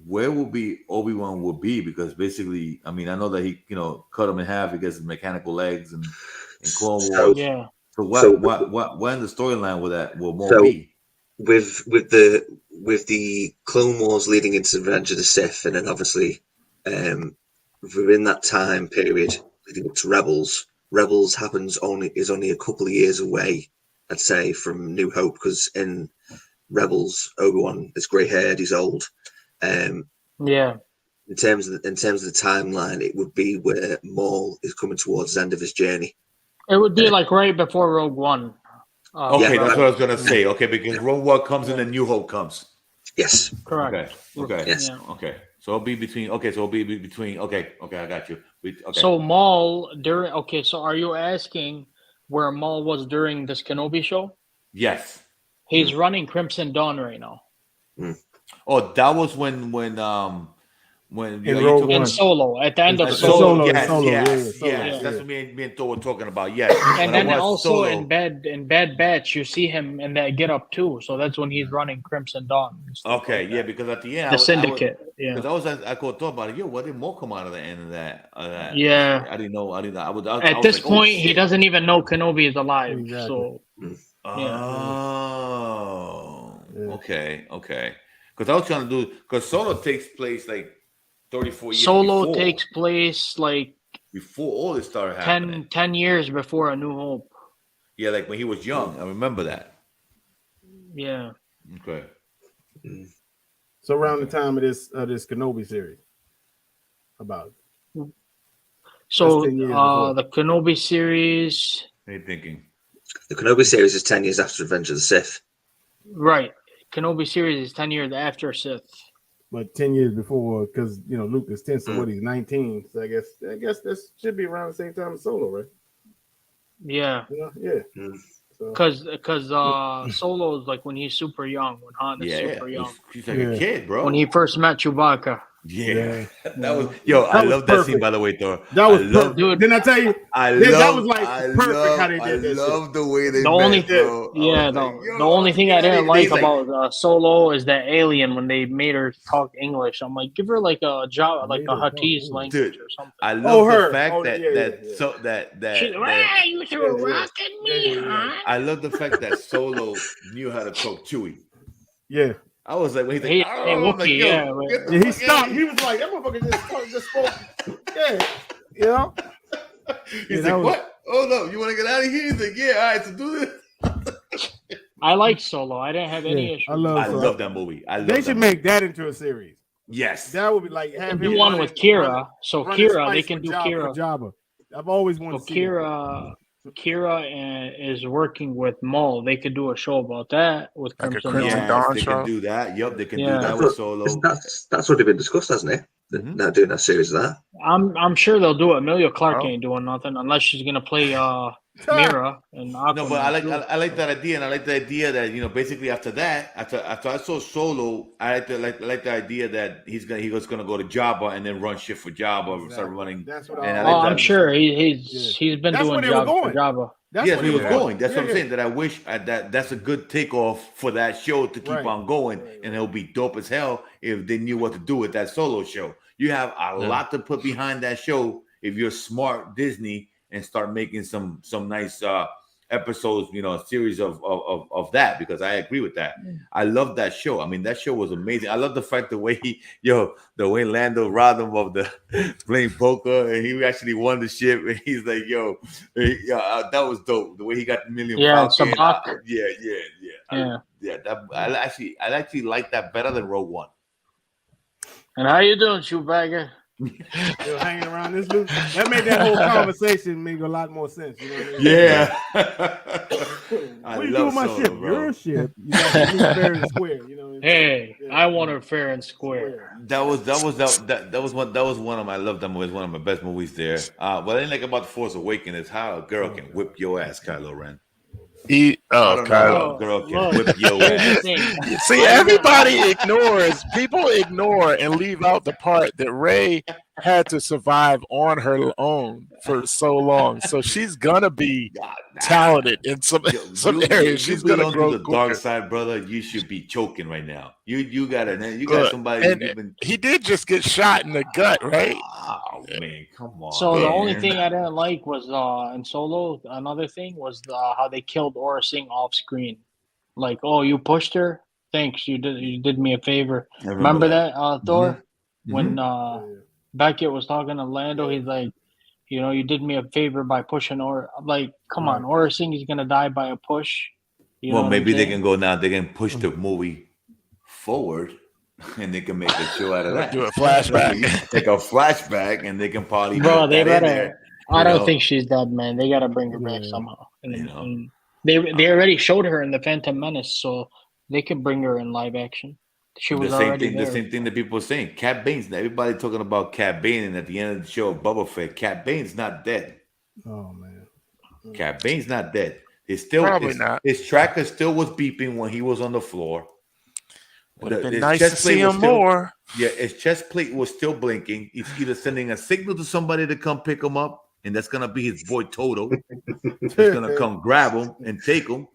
where will be Obi-Wan will be? Because basically, I mean, I know that he, cut him in half. He gets his mechanical legs and Clone Wars. Yeah. So what in the storyline will Maul be? With the Clone Wars leading into Revenge of the Sith, and then obviously, within that time period leading up to Rebels is only a couple of years away, I'd say, from New Hope, because in Rebels, Obi-Wan is grey-haired, he's old. In terms of the timeline, it would be where Maul is coming towards the end of his journey. It would be like right before Rogue One. That's what I was gonna say. Okay, because Rogue One comes and then New Hope comes. Yes. Correct. Okay. Yes. Okay. So it'll be between. Okay, so it'll be between. Okay, I got you. Okay. So Maul during. Okay, so are you asking where Maul was during this Kenobi show? Yes. He's running Crimson Dawn right now. Oh, that was when In Rogue In One. Solo, at the end of Solo. Solo. Yes. Yeah. That's what me and Thor were talking about. Yes. And When I then watched also Solo, in Bad Batch, you see him in that get up too. So that's when he's running Crimson Dawn. and stuff okay, like yeah, that. because at the end, The Syndicate. because I thought about it. Yo, what did more come out of the end of that? Yeah. I didn't know. I was At this like, oh, point, he shit. doesn't even know Kenobi is alive. Exactly. So Oh, Yeah. okay. Because I was trying to do because Solo takes place like 34 years Solo before, takes place like before all this started happening. 10 years before A New Hope. Yeah, like when he was young. I remember that. Yeah. Okay. So around the time of this Kenobi series, about So 10 years before. the Kenobi series, What are you thinking? The Kenobi series is 10 years after Revenge of the Sith. right? Kenobi series is 10 years after Sith. but 10 years before, because Luke is 10, so what, he's 19. So I guess this should be around the same time as Solo, right? Yeah. Yeah. So, Because Solo is like when he's super young, when Han is super young. He's like a kid, bro. When he first met Chewbacca. Yeah. That was I love that scene, by the way, Thor. that was perfect. dude. Didn't I tell you? That was like perfect how they did that. I love the way they The only met, bro. the only thing I didn't like about Solo is that alien when they made her talk English. I'm like, give her like a job, like a Huttese language or something. I love the her. fact She's like, you threw a rock at me, huh? I love the fact that Solo knew how to talk Chewie. Yeah. I was like, when he's like, He stopped. He was like, that motherfucker just spoke. Yeah. He's like, what? Oh no, you want to get out of here? He's like, yeah, all right, so do this. I like Solo. I didn't have any issue. I love that movie. They should make that into a series. Yes. That would be like have do one with Kira. So Kira, they can do Kira. Jabba. I've always wanted to see Kira is working with Maul. They could do a show about that with Crimson Dawn. They can do that. Yep, they can do that with Solo. That's already been discussed, hasn't it? Not doing that series of that. I'm sure they'll do it. Amelia Clark ain't doing nothing unless she's gonna play Mira and Aquaman. No, but I like that idea, and I like the idea that basically after that, after I saw Solo, I like the idea that he was gonna go to Jabba and then run shit for Jabba, start running. That's what I'm sure he's been doing jobs for Jabba. Yes, he was going. That's what I'm saying. That I wish that's a good takeoff for that show to keep on going, and it'll be dope as hell if they knew what to do with that Solo show. You have a lot to put behind that show if you're smart Disney and start making some nice episodes, a series of that, because I agree with that. I love that show. I mean, that show was amazing. I love the fact the way Lando robbed him of the playing poker, and he actually won the ship, and he's like, that was dope. The way he got the million. Sabak. I actually like that better than Rogue One. And how you doing, Chewbacca? Still hanging around this loop. That made that whole conversation make a lot more sense. You know what I mean? Yeah. What are you doing with my ship? Bro. Your ship. You got to be fair and square. You know. Hey, I want her fair and square. That was one of my. I love that movie. It's one of my best movies there. What I didn't like about The Force Awakens is how a girl can whip your ass, Kylo Ren. Kylo. Girl can whip your ass. See, everybody people ignore and leave out the part that Rey had to survive on her own for so long. So she's gonna be talented in some areas. She's gonna grow the dark side, brother. You should be choking right now. You got somebody. And he did just get shot in the gut, right? Oh man, come on. So the only thing I didn't like was in Solo. Another thing was how they killed Aura Singh off screen. Like, oh, you pushed her. Thanks, you did me a favor. Remember that Thor? Mm-hmm. When Beckett was talking to Lando, he's like, you did me a favor by pushing Aura. I'm like, come on, Aura Singh is gonna die by a push. Maybe they can go now. They can push the movie forward, and they can make a show out of that. Do a flashback. Take a flashback, and they can probably. Bro, they better. I don't think she's dead, man. They gotta bring her back somehow. And they already showed her in the Phantom Menace, so they could bring her in live action. She The was same already thing. there. The same thing that people are saying. Cat Bane's. Everybody talking about Cat Bane, and at the end of the show, Boba Fett, Cat Bane's not dead. Oh man. Cat Bane's not dead. Probably not. His tracker still was beeping when he was on the floor. Would have been His nice to chest plate see was him still, more. Yeah, his chest plate was still blinking. He's either sending a signal to somebody to come pick him up, and that's gonna be his boy Toto. He's gonna come grab him and take him.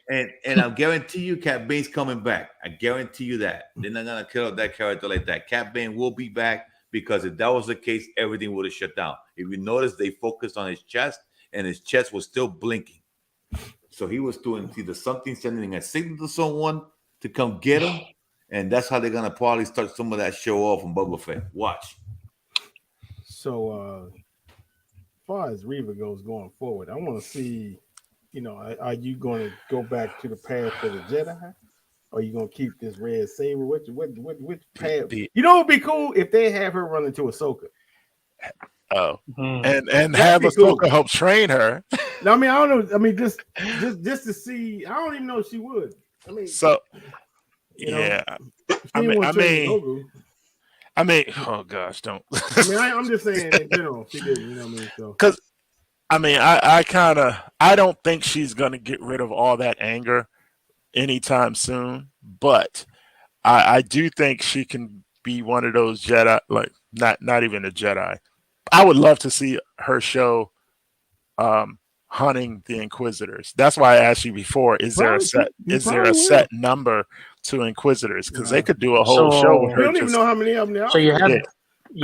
And I guarantee you, Cat Bane's coming back. I guarantee you that. They're not gonna kill that character like that. Cat Bane will be back because if that was the case, everything would have shut down. If you notice, they focused on his chest, and his chest was still blinking. So he was doing either something, sending a signal to someone to come get him, and that's how they're gonna probably start some of that show off on Boba Fett. Watch. So, as far as Reva goes going forward, I want to see, are you going to go back to the path of the Jedi? Or are you going to keep this red saber? Which path? It would be cool if they have her run into Ahsoka. Oh, and have Ahsoka help train her. No, I mean, I don't know. I mean, just to see. I don't even know if she would. I mean, so yeah. I mean, oh gosh, don't. I mean, I'm just saying in general, she didn't. You know what I mean? So, because I mean, I don't think she's gonna get rid of all that anger anytime soon, but I do think she can be one of those Jedi, like not even a Jedi. I would love to see her show hunting the Inquisitors. That's why I asked you before, is there a set number to Inquisitors? Because they could do a whole show with her. We don't even know how many of them there are. So you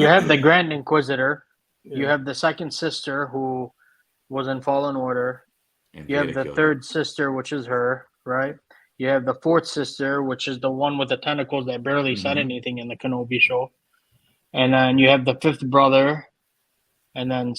have the Grand Inquisitor, you have the second sister who was in Fallen Order, you have the third sister, which is her, right? You have the fourth sister, which is the one with the tentacles that barely said anything in the Kenobi show. And then you have the fifth brother, and then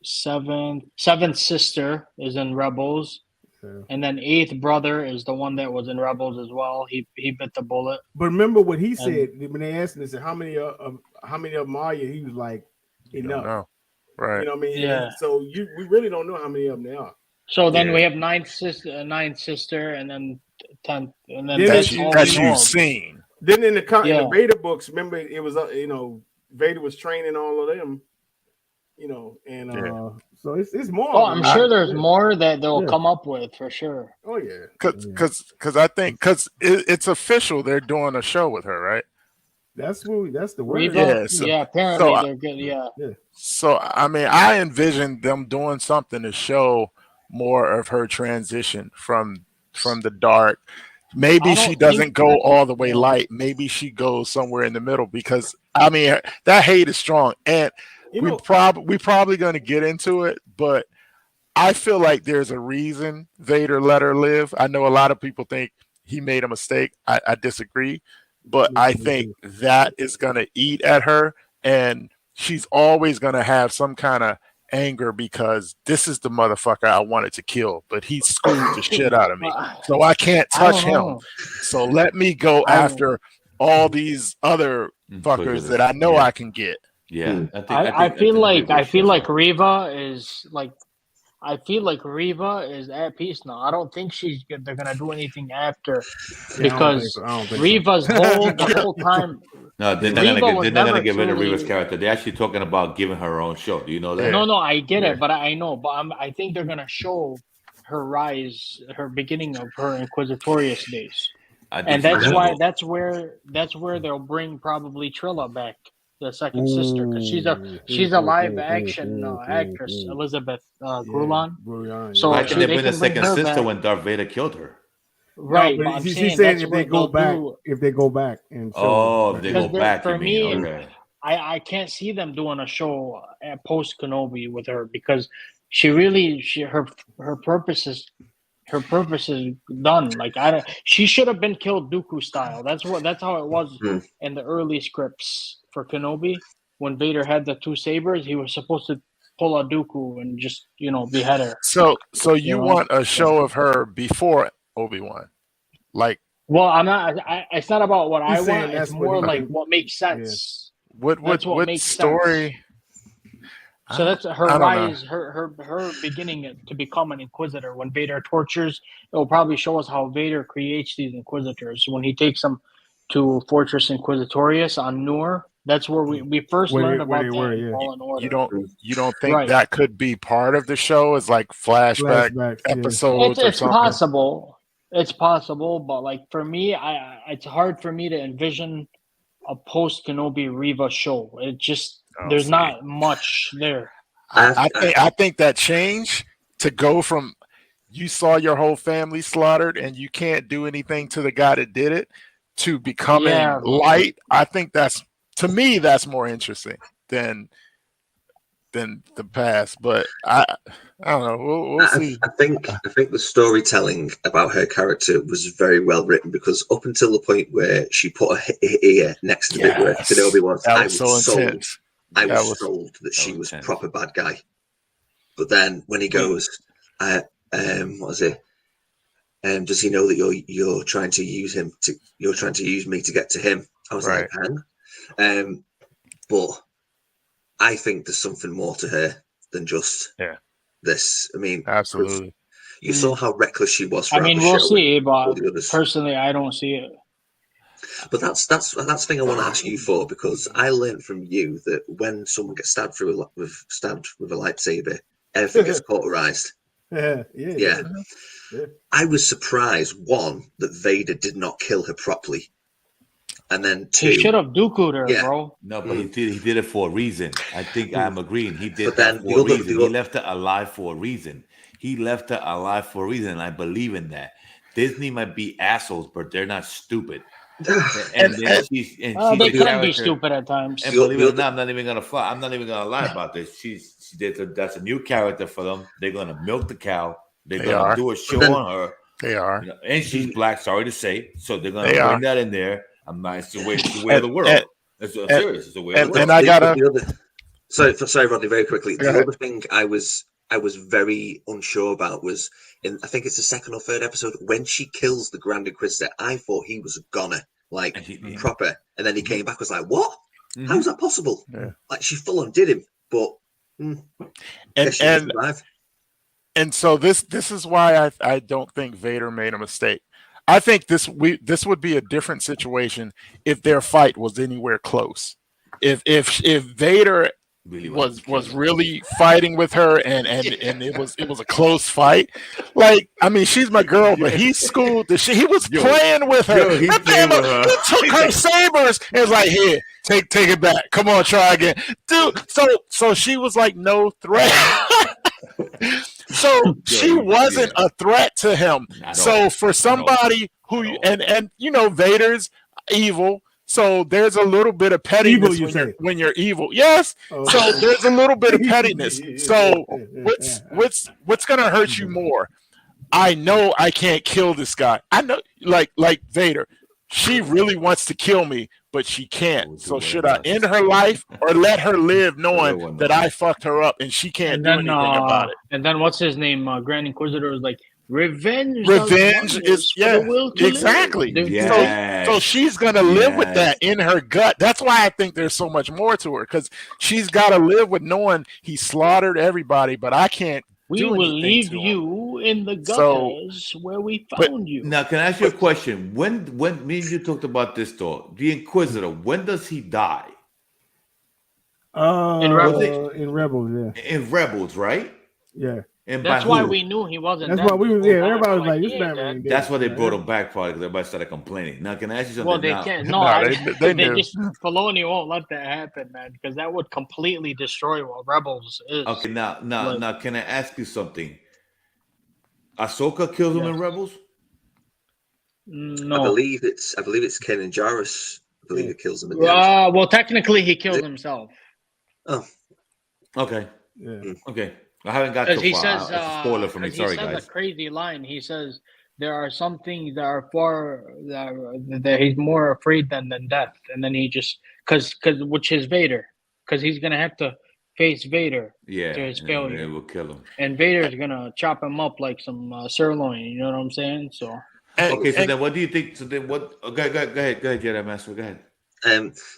seventh sister is in Rebels. Yeah. And then eighth brother is the one that was in Rebels as well. He bit the bullet. But remember what he said when they asked him, they said, how many of Maya? He was like, enough. Right. You know what I mean? Yeah. So we really don't know how many of them there are. So then we have ninth sister, and then 10th, and then that you've seen. Then in the Vader books, remember it was Vader was training all of them, so it's more. Oh, I'm sure there's more that they'll come up with for sure. Oh yeah, because I think it's official they're doing a show with her, right? That's the word. Reva, apparently they're good. Yeah. So I mean, I envision them doing something to show more of her transition from the dark. Maybe she doesn't go all the way light. Maybe she goes somewhere in the middle, because I mean that hate is strong, and we probably going to get into it, but I feel like there's a reason Vader let her live. I know a lot of people think he made a mistake. I disagree, but I think that is going to eat at her, and she's always going to have some kind of anger because this is the motherfucker I wanted to kill, but he screwed the shit out of me, so I can't touch him. So let me go after all these other fuckers that I know I can get. Yeah, I feel like Reva is like. I feel like Reva is at peace now. I don't think they're gonna do anything after, because Reva's the whole time. No, they're not gonna get rid of Reva's character. They're actually talking about giving her own show. Do you know that? No, I get it, but I know. But I think they're gonna show her rise, her beginning of her Inquisitorious days, and that's where they'll bring probably Trilla back, the second sister, because she's a live action actress, Elizabeth Grulon. So why can they bring the second sister when Darth Vader killed her? Right, no, but she's saying if they go back, if they go back and show if they go back, for me, okay. I can't see them doing a show post Kenobi with her, because her purpose is done. Like she should have been killed Dooku style. That's how it was in the early scripts for Kenobi. When Vader had the two sabers, he was supposed to pull a Dooku and just behead her. So you want a show of her before Obi-Wan, like? Well, I'm not. It's not about what I want. It's more like what makes sense. What story? So that's her I don't know. rise, her beginning to become an Inquisitor. When Vader tortures, it will probably show us how Vader creates these Inquisitors. When he takes them to Fortress Inquisitorius on Noor, that's where we first Where learned they- where about they that were, in yeah. Fallen Order. You don't think Right. that could be part of the show as like flashback Flashbacks, yeah. episodes or It's something? possible. It's possible, but like for me, it's hard for me to envision a post Kenobi Reva show. It just there's see. not much there. I think that change to go from you saw your whole family slaughtered and you can't do anything to the guy that did it to becoming Yeah. light. I think that's, to me, that's more interesting than the past. But I don't know. We'll see. I think the storytelling about her character was very well written, because up until the point where she put her ear next to the bit where Kenobi was, That I was was so sold. intense. I That was was- sold that she was intense. proper bad guy. But then when he goes, what was it? Does he know that you're trying to use him to? You're trying to use me to get to him. I was Right. like, hang. But I think there's something more to her than just this. I mean, 'cause Absolutely. you saw how reckless she was. I mean, the we'll show see, and all but the others. personally, I don't see it. But that's the thing I want to ask you for, because I learned from you that when someone gets stabbed with a lightsaber, everything gets cauterized. Yeah. I was surprised, one, that Vader did not kill her properly, and then two, He should have Dooku'd her, bro. No, but he did it for a reason. I think I'm agreeing. He did But that then for the a other- reason. He left her alive for a reason. He left her alive for a reason, and I believe in that. Disney might be assholes, but they're not stupid. And she's They a couldn't be character- stupid at times. And believe it or not, I'm not even gonna lie about this. That's a new character for them. They're gonna milk the cow. They're gonna do a show on her. They are. You know, and she's black. Sorry to say. So they're gonna They bring are. that in there. It's the way of the world. It's serious. It's the way of the world. And I gotta. Sorry, Rodney. Very quickly, Go the ahead. other thing I was very unsure about was I think it's the second or third episode when she kills the Grand Inquisitor. I thought he was a goner, like proper, and then he came back. Was like, what? How is that possible? Yeah. Like she full on did him, but and so this is why I don't think Vader made a mistake. I think this would be a different situation if their fight was anywhere close. If Vader was really fighting with her and it was a close fight. Like, I mean, she's my girl, but he schooled the shit. He was playing with her. He He took her sabers and was like, here, take it back. Come on, try again. Dude, so she was like no threat. So she wasn't a threat to him. So for somebody who and you know Vader's evil. So there's a little bit of pettiness when you're evil. Yes. Oh. So there's a little bit of pettiness. So what's gonna hurt you more? I know I can't kill this guy. I know, like Vader, she really wants to kill me, but she can't. So should I end her life or let her live, knowing that I fucked her up and she can't do anything about it? And then what's his name? Grand Inquisitor was like, revenge is exactly. So she's gonna live with that in her gut. That's why I think there's so much more to her, because she's got to live with knowing he slaughtered everybody, but I can't. We will leave you in the gutters where we found you. Now, can I ask you a question? When me and you talked about this, though, the Inquisitor, when does he die? In Rebels. In Rebels, yeah. In Rebels, right? Yeah. And that's why we knew he wasn't. That's why we was there. Everybody was like, "This man." Dead. That's why they brought him back, probably, because everybody started complaining. Now, can I ask you something? Well, they now? can't. No, they just Filoni won't let that happen, man, because that would completely destroy what Rebels is. Okay, now, can I ask you something? Ahsoka kills him in Rebels. No, I believe it's Kanan Jarrus. I believe it kills him. In the end. Well, technically, he killed himself. Oh, okay. Yeah. Okay. I haven't got too far. He says, it's a spoiler for me. Sorry, guys. He says a crazy line. He says there are some things that are that he's more afraid than death, and then he just because which is Vader, because he's gonna have to face Vader to his failure. It will kill him. And Vader's gonna chop him up like some sirloin. You know what I'm saying? So okay. So then, what do you think? So then, what? Go ahead, Jedi Master. Go ahead.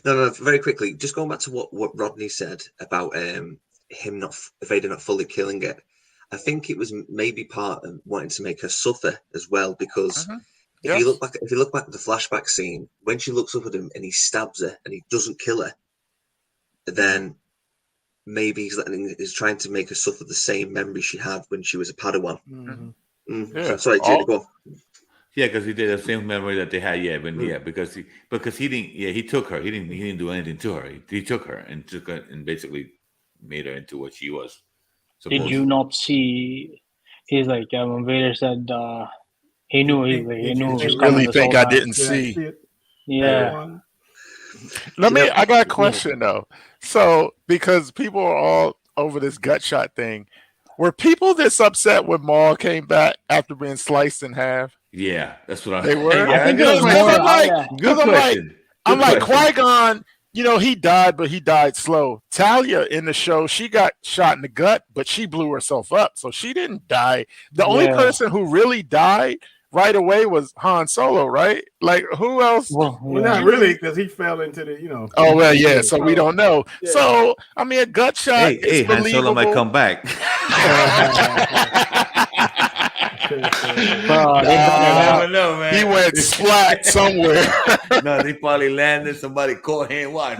No, very quickly. Just going back to what Rodney said about Vader not fully killing it. I think it was maybe part of wanting to make her suffer as well, because if you look back at the flashback scene, when she looks up at him and he stabs her and he doesn't kill her, then maybe he's trying to make her suffer the same memory she had when she was a Padawan. Yeah. Sorry, Jada, go on. Yeah, because he did the same memory that they had. Yeah, because he didn't. Yeah, he took her. He didn't do anything to her. He took her and basically made her into what she was. Did you not see? He's like when Vader said he knew he knew it was coming. Really this think whole I time. didn't see? Yeah. I got a question though. So because people are all over this gut shot thing, were people this upset when Maul came back after being sliced in half? Yeah, that's what They were. I think it was more. Good question. I'm like Qui-Gon. He died, but he died slow. Talia in the show, she got shot in the gut, but she blew herself up, so she didn't die. The only person who really died right away was Han Solo, right? Like, who else? Well, not really, because he fell into the, Oh, well, yeah, so we don't know. Yeah. So, I mean, a gut shot is Han Solo might come back. Never know, man. He went splat somewhere. No, they probably landed. Somebody caught him. Watch.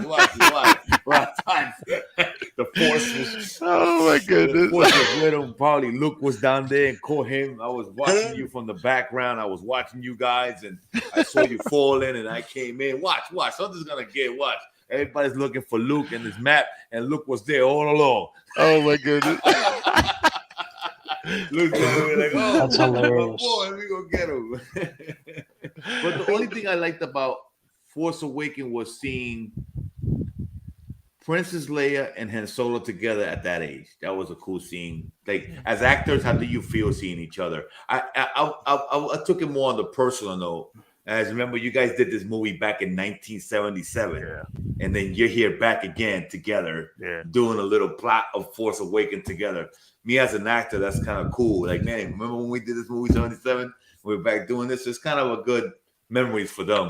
The force was. Oh my goodness! The force was with him. Probably Luke was down there and caught him. I was watching you from the background. I was watching you guys, and I saw you falling, and I came in. Watch. Something's gonna get. Watch. Everybody's looking for Luke and his map, and Luke was there all along. Oh my goodness! Luke was like, "Oh, that's hilarious. Boy, we gonna get him." But the only thing I liked about Force Awakens was seeing Princess Leia and Han Solo together at that age. That was a cool scene. Like, as actors, how do you feel seeing each other? I took it more on the personal note. As remember, you guys did this movie back in 1977, and then you're here back again together, doing a little plot of Force Awakens together. Me as an actor, that's kind of cool. Like, man, remember when we did this movie 77? We're back doing this. It's kind of a good memories for them,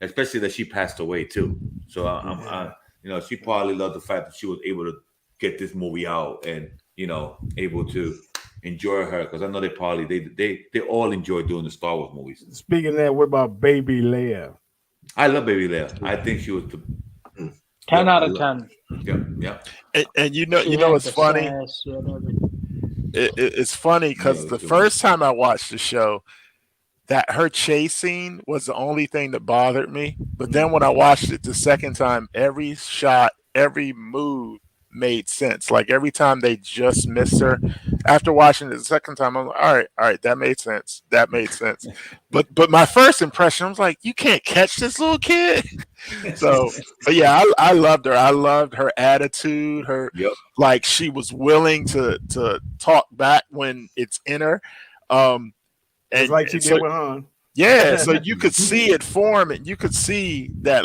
especially that she passed away too. So she probably loved the fact that she was able to get this movie out and able to enjoy her, because I know they all enjoy doing the Star Wars movies. Speaking of that, what about Baby Leia? I love Baby Leia. I think she was the 10 out of 10. Yeah. And it's funny. It's funny because the first time I watched the show, that her chase scene was the only thing that bothered me. But then when I watched it the second time, every shot, every move made sense. Like, every time they just missed her. After watching it the second time, I'm like, all right, that made sense. But my first impression, I was like, you can't catch this little kid. So, but yeah, I loved her. I loved her attitude. Like, she was willing to talk back when it's in her. And like she did with Han. Yeah, so you could see it form, and you could see that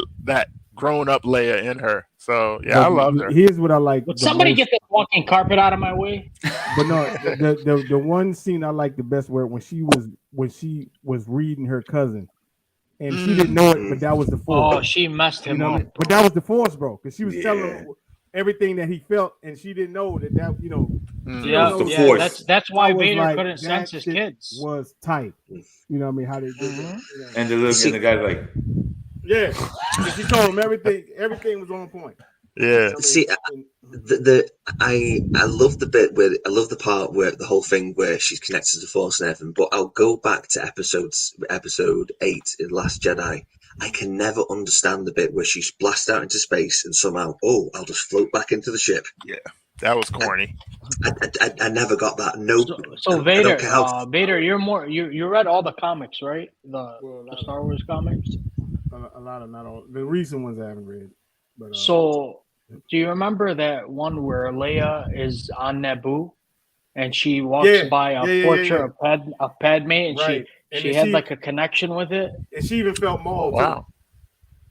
grown up Leia in her. So yeah, I loved her. Here's what I like. Would somebody get the walking carpet out of my way? But no, the one scene I like the best where when she was reading her cousin, and she didn't know it, but that was the Force. Oh, she messed him up. But that was the Force, bro, because she was telling him everything that he felt, and she didn't know that. That's why Vader couldn't sense his kids. Was tight. You know what I mean? How they did it. And the guy's like, yeah, she told him everything was on point. Yeah. See, I love the bit where I love the part where the whole thing where she's connected to the Force and everything. But I'll go back to episode 8 in Last Jedi. I can never understand the bit where she's blasted out into space and somehow, I'll just float back into the ship. Yeah, that was corny. I never got that. No. So Vader, Vader, you read all the comics, right? The Star Wars comics. A lot of, not all the recent ones I haven't read. But so, do you remember that one where Leia is on Naboo, and she walks by a portrait of Padme, and she had like a connection with it, and she even felt Maul. Wow.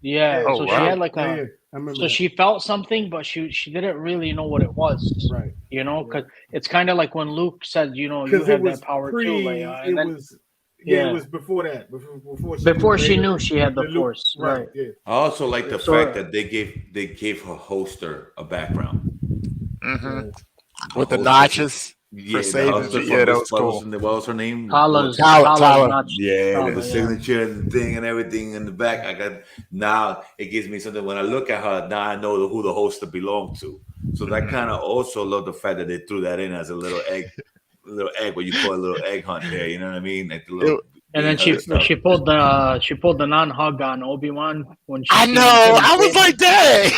Yeah. So she had like a. I remember so she felt something, but she didn't really know what it was. Right. Because it's kind of like when Luke said, you have that power too, Leia. It was before that. Before she knew she had the Force. Right. Yeah. I also like the fact that they gave her holster a background. Mm-hmm. With the notches. Yeah, For saving the yeah, that was what cool. was her name? Tyler. Notch. Yeah, Tyler, with the signature and thing and everything in the back. I got now it gives me something when I look at her. Now I know who the holster belonged to. So that kind of also love the fact that they threw that in as a little egg, what you call a little egg hunt there. You know what I mean? Like the little. And then she pulled the non-hug on Obi-Wan when she. I know. I was like, dang.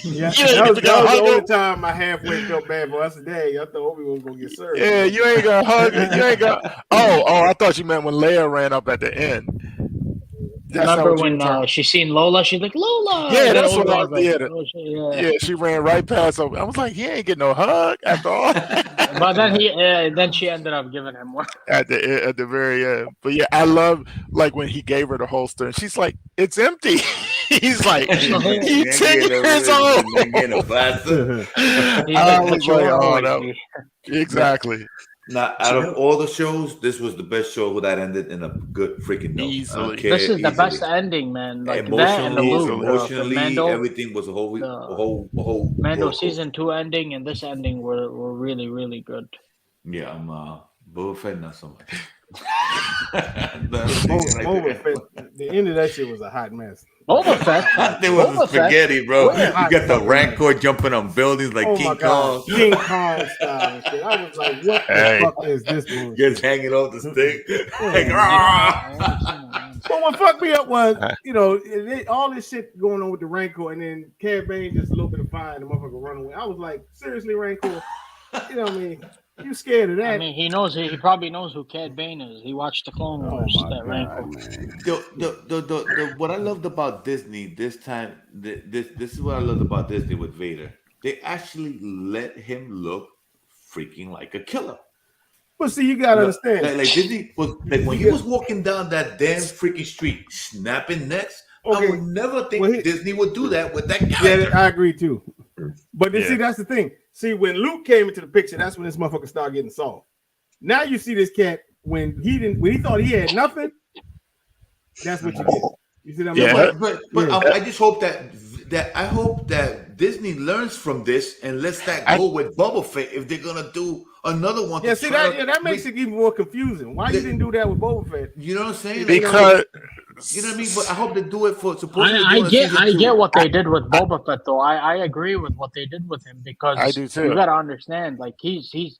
Yeah, that was the only time I halfway felt bad for us. Dang, I thought Obi-Wan was gonna get served. Yeah, you ain't gonna hug it. You ain't gonna. Oh, I thought you meant when Leia ran up at the end. Remember when she seen Lola? She's like, Lola. Yeah, that's what I was like, yeah, she ran right past him. I was like, he ain't getting no hug after all. But then she ended up giving him one at the very end. But yeah, I love like when he gave her the holster and she's like, it's empty. He's like, he's 10 years old. I was like, oh no, exactly. Now, out of all the shows, this was the best show that ended in a good freaking note. Easily. This is the best ending, man. Like that and the emotionally, Mando, everything was a whole Mando season 2 ending and this ending were really, really good. Yeah, I'm Boba Fett not so much. Boba Fett, the end of that shit was a hot mess. Boba Fett. There was spaghetti, bro. You got the Rancor jumping on buildings like King Kong. King Kong style and shit. I was like, what the fuck is this movie? Just hanging off the stick. But what fucked me up was, all this shit going on with the Rancor, and then Cad Bane just a little bit of fire and the motherfucker run away. I was like, seriously, Rancor? You know what I mean? You scared of that? I mean, he probably knows who Cad Bane is. He watched the Clone Wars. What I loved about Disney this time, this is what I loved about Disney with Vader. They actually let him look freaking like a killer. But see, you gotta understand. Like Disney was like when he was walking down that damn freaking street, snapping necks. Okay. I would never think Disney would do that with that character. Yeah, I agree too. But see, that's the thing. See, when Luke came into the picture, that's when this motherfucker started getting soft. Now you see this cat when he thought he had nothing. That's what you get. You see what I mean? But I just hope I hope that Disney learns from this and lets that go with Boba Fett if they're gonna do another one. Yeah, see that makes it even more confusing. Why you didn't do that with Boba Fett? You know what I'm saying? Because you know what I mean. But I hope they do it for. I get what they did with Boba Fett though. I agree with what they did with him because I do too. You gotta understand, like he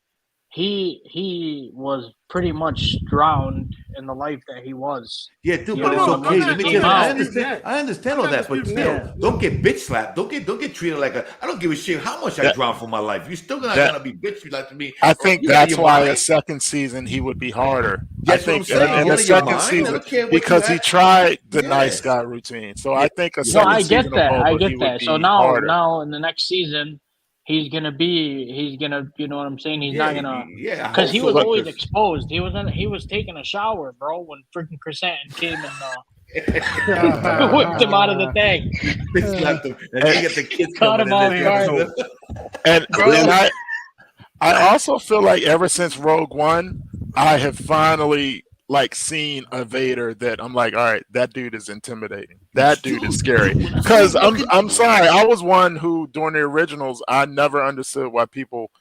was pretty much drowned in the life that he was. Yeah, dude, but it's okay. I understand all that, but still, don't get bitch slapped. Don't get treated like a. I don't give a shit how much I drown for my life. You're still gonna be bitch like to me. I think that's why a second season he would be harder. I think in the second season because he tried the nice guy routine. So I think a second season. I get that. So now in the next season. He's gonna, you know what I'm saying? He's not gonna, because he was always exposed. He was taking a shower, bro, when freaking Chrysanthemum came and whipped him out of the thing. Slapped him, and he got the kids caught him off guard. And I also feel like ever since Rogue One, I have finally seen a Vader that I'm like, all right, that dude is intimidating. That dude is scary. Because I'm sorry, I was one who during the originals I never understood why people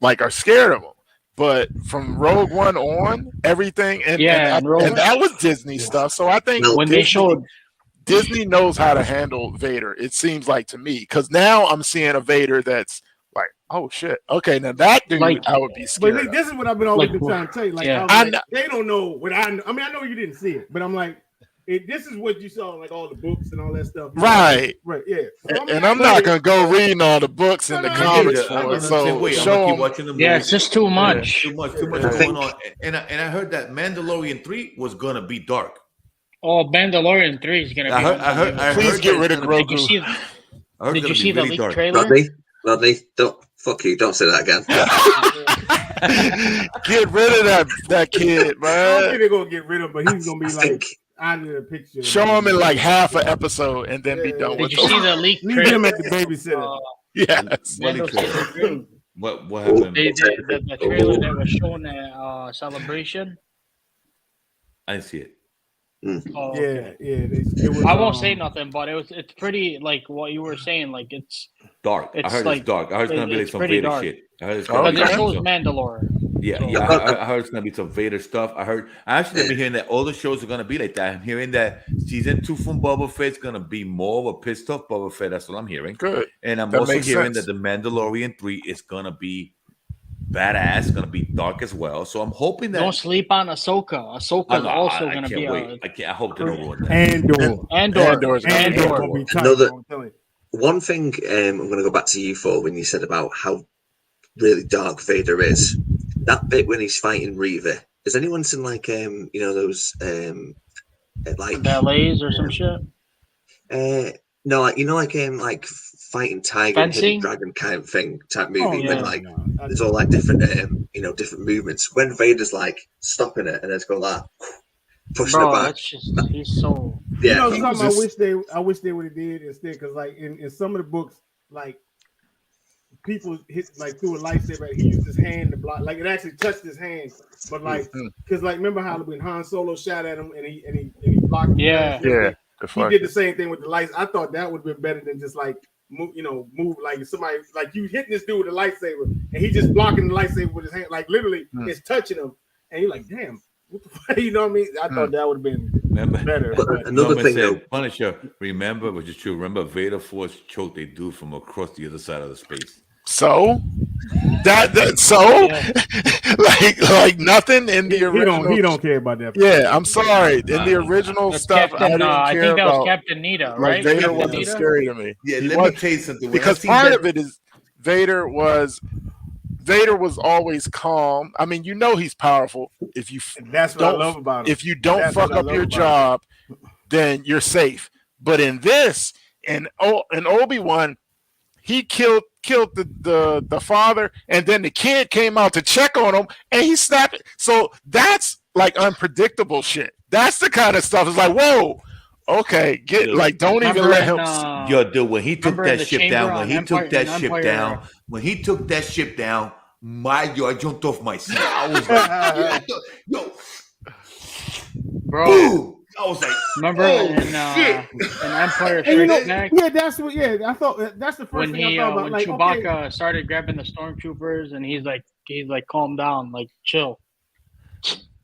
are scared of him. But from Rogue One on, everything and that was Disney stuff. So I think when they showed Disney knows how to handle Vader, it seems like to me. Because now I'm seeing a Vader that's like, oh shit. Okay, now that dude I would be scared. But this is what I've been always been trying to tell you. They don't know what I know. I mean, I know you didn't see it, but I'm like, this is what you saw in all the books and all that stuff. Right. Right, yeah. So I'm not gonna go reading all the books and the comics for it. So keep watching the movie. Yeah, it's just too much. Too much going on. And I heard that Mandalorian 3 was gonna be dark. Oh, Mandalorian 3 is gonna be. I heard. Please get rid of Grogu. Did you see the leaked trailer? Rodney, fuck you! Don't say that again. Get rid of that kid, man. I don't think they're gonna get rid of him, but he's gonna be out of the picture. Show him in half an episode and then be done with it. Did you see the leaked trailer? Leave him at the babysitter. Yes. What happened? The trailer that was shown at Celebration. I didn't see it. Oh, yeah. I won't say nothing, but it's pretty like what you were saying. dark. I It's heard like it's dark. I heard it's gonna be like it's some pretty Vader dark. shit. I heard it's Oh, gonna But be it okay. shows some, Mandalore. yeah, So- yeah. I heard it's gonna be some Vader stuff. I actually been hearing that all the shows are gonna be like that. I'm hearing that season 2 from Boba Fett's gonna be more of a pissed off Boba Fett. That's what I'm hearing. Good. And I'm That also makes hearing sense. that the Mandalorian 3 is gonna be badass, gonna be dark as well. So I'm hoping that Don't sleep on Ahsoka. Ahsoka's also I going to can't be wait. I hope they don't ruin that. Andor. Andor's gonna be Andor good. gonna be tight. Another- bro, I'm telling you. One thing I'm going to go back to you for when you said about how really dark Vader is. That bit when he's fighting Reva. Has anyone seen like those like ballets or some shit. no, like fighting tiger and hidden Fencing? dragon kind of thing type movie Oh, when yeah. like no. there's all like different different movements. When Vader's like stopping it and it's going like pushing it Bro, back. that's just he's so. Yeah, You know he something was I wish they would have did instead, because like in some of the books, like people hit like through a lightsaber, he used his hand to block, like it actually touched his hand, but like because like remember how when Han Solo shot at him and he blocked him, Yeah. Yeah. he did the same thing with the lights. I thought that would have been better than just like move like somebody like you hitting this dude with a lightsaber and he just blocking the lightsaber with his hand, like literally it's touching him, and you're like, damn, what the fuck? You know what I mean? I thought that would have been better. But another thing though, Punisher, remember, which is true. Remember, Vader Force choked a dude from across the other side of the space. So like nothing in the original. He don't care about that. Yeah, I'm sorry. In the original That's stuff, Captain, I I didn't care think that was about. Captain Nita, Like right? Vader Captain wasn't Nita? scary to me. Yeah, He let was- me tell you something. When because I seen part that- of it is Vader was always calm. I mean, he's powerful. If you That's what I don't- love about him. if you don't That's fuck what I up love your about job, then you're safe. But in this, in Obi-Wan, he killed the father, and then the kid came out to check on him, and he snapped it. So that's like unpredictable shit. That's the kind of stuff. It's like, whoa, okay, don't even Remember let in, him. Yo, dude, when he took remember in that the ship chamber down, on Empire- when he took that ship down, I jumped off my seat. I was like, yo, bro. boom. I was like, Remember oh, in shit. Empire And you know, Strikes Back yeah, that's what. Yeah, I thought that's the first when thing I he thought about. when Like, Chewbacca okay, started grabbing the stormtroopers and he's like calm down, like chill.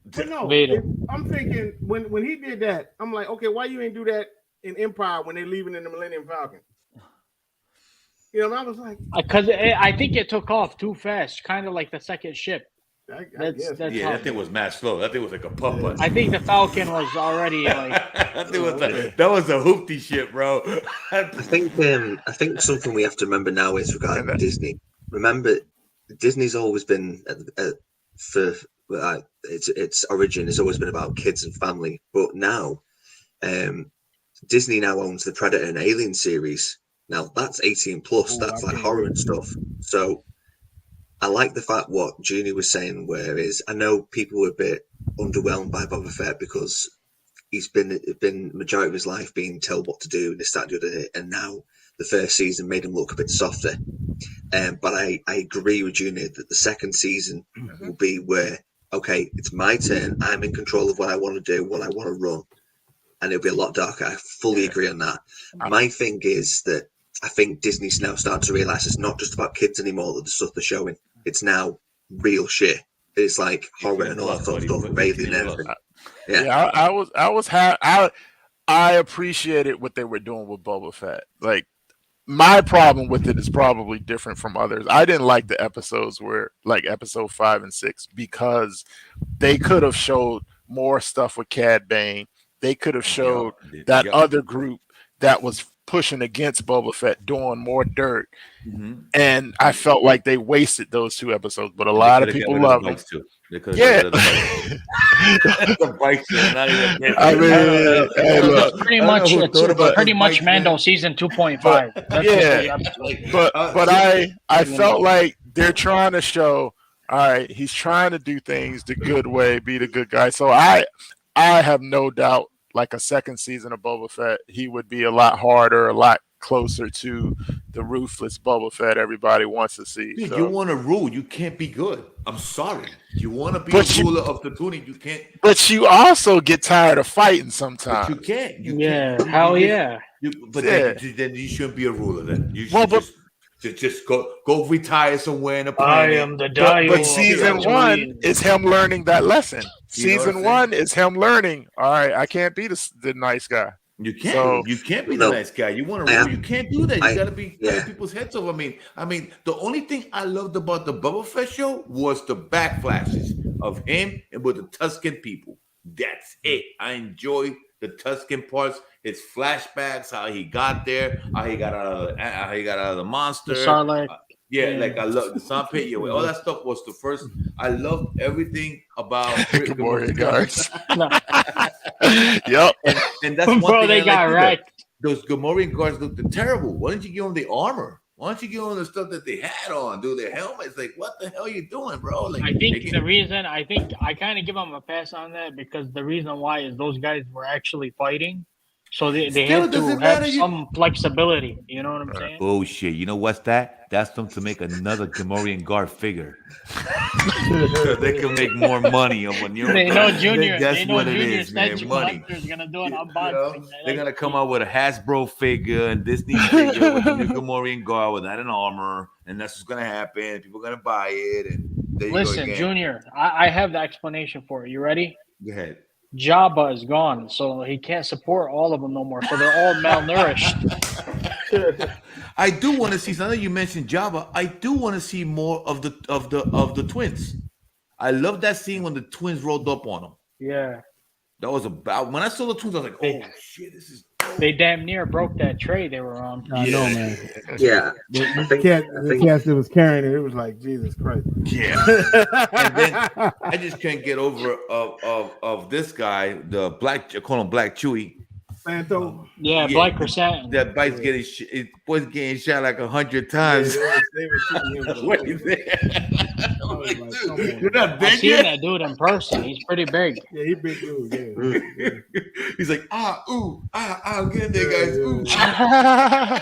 but no, Vader. I'm thinking when he did that, I'm like, okay, why you ain't do that in Empire when they're leaving in the Millennium Falcon? You know, and I was like, Because I think it took off too fast, kind of like the second ship. I That's guess. Yeah, that thing was mad slow. That thing was like a putt-putt. I think the Falcon was already like. That thing was that was a hoopty shit, bro. I think something we have to remember now is regarding Disney. Remember, Disney's always been its origin has always been about kids and family, but now Disney now owns the Predator and Alien series. Now that's 18 plus. That's like horror and stuff. So I like the fact what Junie was saying, where is I know people were a bit underwhelmed by Boba Fett because he's been majority of his life being told what to do and this, that, the other, and now the first season made him look a bit softer. But I agree with Junie that the second season will be where, okay, it's my turn. I'm in control of what I want to do, what I want to run, and it'll be a lot darker. I fully agree on that. My thing is that I think Disney's now starting to realize it's not just about kids anymore, that the stuff they're showing. It's now real shit. It's like horror and all that sort of stuff, alien and everything. Yeah, I appreciated what they were doing with Boba Fett. Like, my problem with it is probably different from others. I didn't like the episodes where, like episode 5 and 6, because they could have showed more stuff with Cad Bane. They could have showed that other group that was pushing against Boba Fett doing more dirt. And I felt like they wasted those 2 episodes, but a lot of people love them. Yeah. The bikes are not even I mean, hey, look, Pretty much Mando season 2.5. Yeah, but I felt like they're trying to show, all right, he's trying to do things the good way, be the good guy. So I have no doubt, like a second season of Boba Fett, he would be a lot harder, a lot closer to the ruthless Boba Fett everybody wants to see. Dude, so. you want to rule, you can't be good. I'm sorry. You want to be the ruler of the Toonie, you can't. But you also get tired of fighting sometimes. But you can't. Hell yeah. Then you shouldn't be a ruler. Then you should Well, but Just go retire somewhere in a I planet. am the But Dio. season one is him learning that lesson. You know what I'm Season one is him learning. All right, I can't be the nice guy. You can't. So- You can't be No. the nice guy. You want to rule. You can't do that. You got to be cutting yeah. people's heads off. I mean, the only thing I loved about the Boba Fett show was the backflashes of him and with the Tusken people. That's it. I enjoy the Tusken parts. His flashbacks, how he got there, how he got out of the monster. The Sarlacc. Yeah, like I love the Sun Pit. Yeah, all that stuff was the first. I loved everything about Gamorrean guards. No. Yep. And that's one Bro, thing they I got like wrecked. those Gamorrean guards looked terrible. Why didn't you give them the armor? Why don't you give them the stuff that they had on? Do their helmets? Like, what the hell are you doing, bro? Like, I think the reason I kind of give them a pass on that because the reason why is those guys were actually fighting, so they Still had to doesn't have matter, some flexibility. You know what I'm saying? bullshit. You know what's that? That's them to make another Gamorrean guard figure. So they can make more money on when you're. They know Junior. That's They know what it Junior is, man. statue Money. collector's gonna do an You unboxing. know, they're gonna come out with a Hasbro figure and Disney figure with the new Gamorrean guard without an armor, and that's what's gonna happen. People are gonna buy it, and there you go Listen, again. Junior, I have the explanation for it. You ready? Go ahead. Jabba is gone, so he can't support all of them no more. So they're all malnourished. I do want to see. I know you mentioned Jabba. I do want to see more of the twins. I love that scene when the twins rolled up on him. Yeah, That was about when I saw the twins. I was like, "Oh shit, this is." Dope. they damn near broke that tray they were on. I know, man. Yeah. The I think- cat I think- that was carrying it, it was like Jesus Christ. Yeah. And then I just can't get over of this guy, the black. I call him Black Chewy. Santo. Yeah, Yeah. Black Crescent. That bike's getting was getting shot like 100 times. They were shooting him. What is that? I'm was like, like, dude, come on, you're not I've dead seen yet. that dude in person. He's pretty big. Yeah, he big dude. Yeah. He's like, get in there, guys. Ooh. Yeah.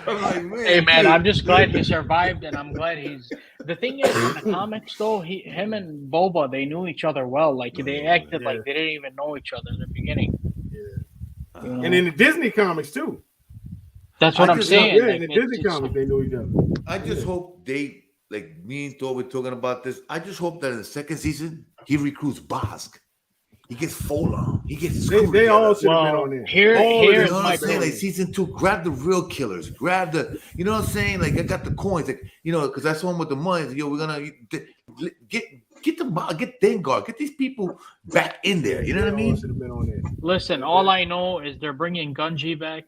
I'm like, man, Hey man, dude. I'm just glad he survived, and I'm glad he's. The thing is, in the comics though, him and Boba, they knew each other well. Like they acted Yeah. like they didn't even know each other in the beginning. Yeah. You know? And in the Disney comics too. That's what I I'm just- saying. Yeah, like, in the it's- Disney it's- comics they knew each other. I just hope they, like me and Thor were talking about this. I just hope that in the second season he recruits Bosk. He gets Fola. He gets They screwed all together. should have been Well, on there. here- All of here's them You know what my I'm saying? should Like season 2, grab the real killers. Grab the, you know what I'm saying? Like I got the coins, like because that's one with the money. Like, yo, we're gonna get Dengar, get these people back in there. You know what I mean? Should have been on there. Listen, all I know is they're bringing Gunji back,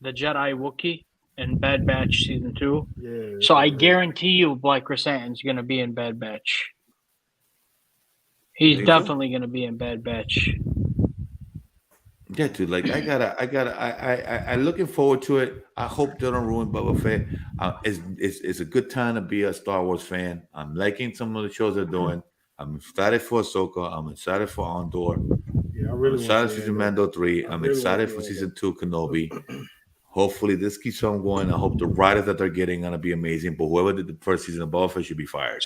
the Jedi Wookiee, in Bad Batch season 2. Yeah. So I guarantee you, Black Crescent is gonna be in Bad Batch. He's Think so? definitely gonna be in Bad Batch. Yeah, dude. Like I looking forward to it. I hope they don't ruin Boba Fett. It's a good time to be a Star Wars fan. I'm liking some of the shows they're doing. I'm excited for Ahsoka. I'm excited for Andor. Yeah, I I'm really excited want for to season Mando 3. I'm really excited want for to season 2 Kenobi. Hopefully this keeps on going. I hope the writers that they're getting are gonna be amazing. But whoever did the first season of Boba Fett should be fired.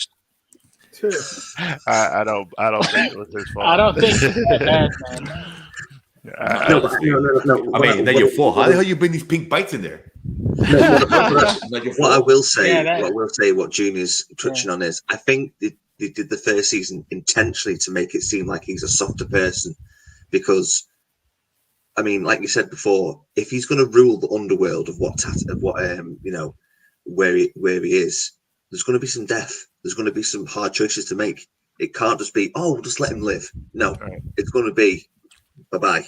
I don't think it was his fault. I don't think it's that bad, man. No. I mean, then your fault. How the hell you bring these pink bites in there? Not your What I fault. will say, Yeah, what Junior's touching on is, I think they did the first season intentionally to make it seem like he's a softer person, because, I mean, like you said before, if he's going to rule the underworld of where he is, there's going to be some death. There's going to be some hard choices to make. It can't just be, oh, just let him live. No, Right. It's going to be, bye-bye.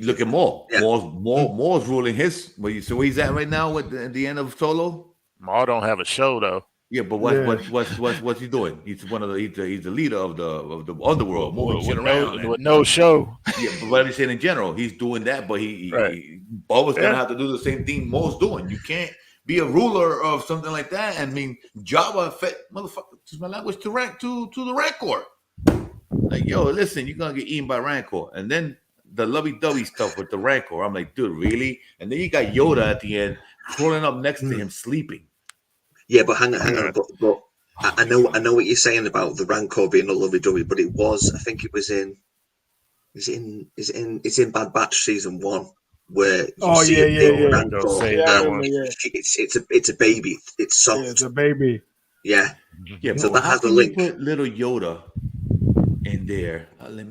Look at Maul. Yeah. Maul's ruling his. So where he's at right now at the end of Solo. Maul don't have a show though. Yeah, but what's he doing? He's one of the he's the leader of the underworld, moving shit around. With no show. Yeah, but what I'm saying in general, he's doing that, but Right. Boba's gonna Yeah. have to do the same thing Maul's doing. You can't be a ruler of something like that. I mean, Jabba fed motherfucker, excuse my language, to the Rancor. Like, yo, listen, you're gonna get eaten by Rancor, and then the lovey-dovey stuff with the Rancor. I'm like, dude, really? And then you got Yoda at the end crawling up next to him, sleeping. Yeah, but hang on. But I know what you're saying about the Rancor being a lovey-dovey, but it was. I think it was in. It's in Bad Batch season 1 where you Oh, see yeah, a big yeah. Rancor, Say Yeah, I that and one. remember, it's a baby. It's yeah, soft. it's a baby. Yeah. Yeah, So but that how has a can you link. put little Yoda in there? Let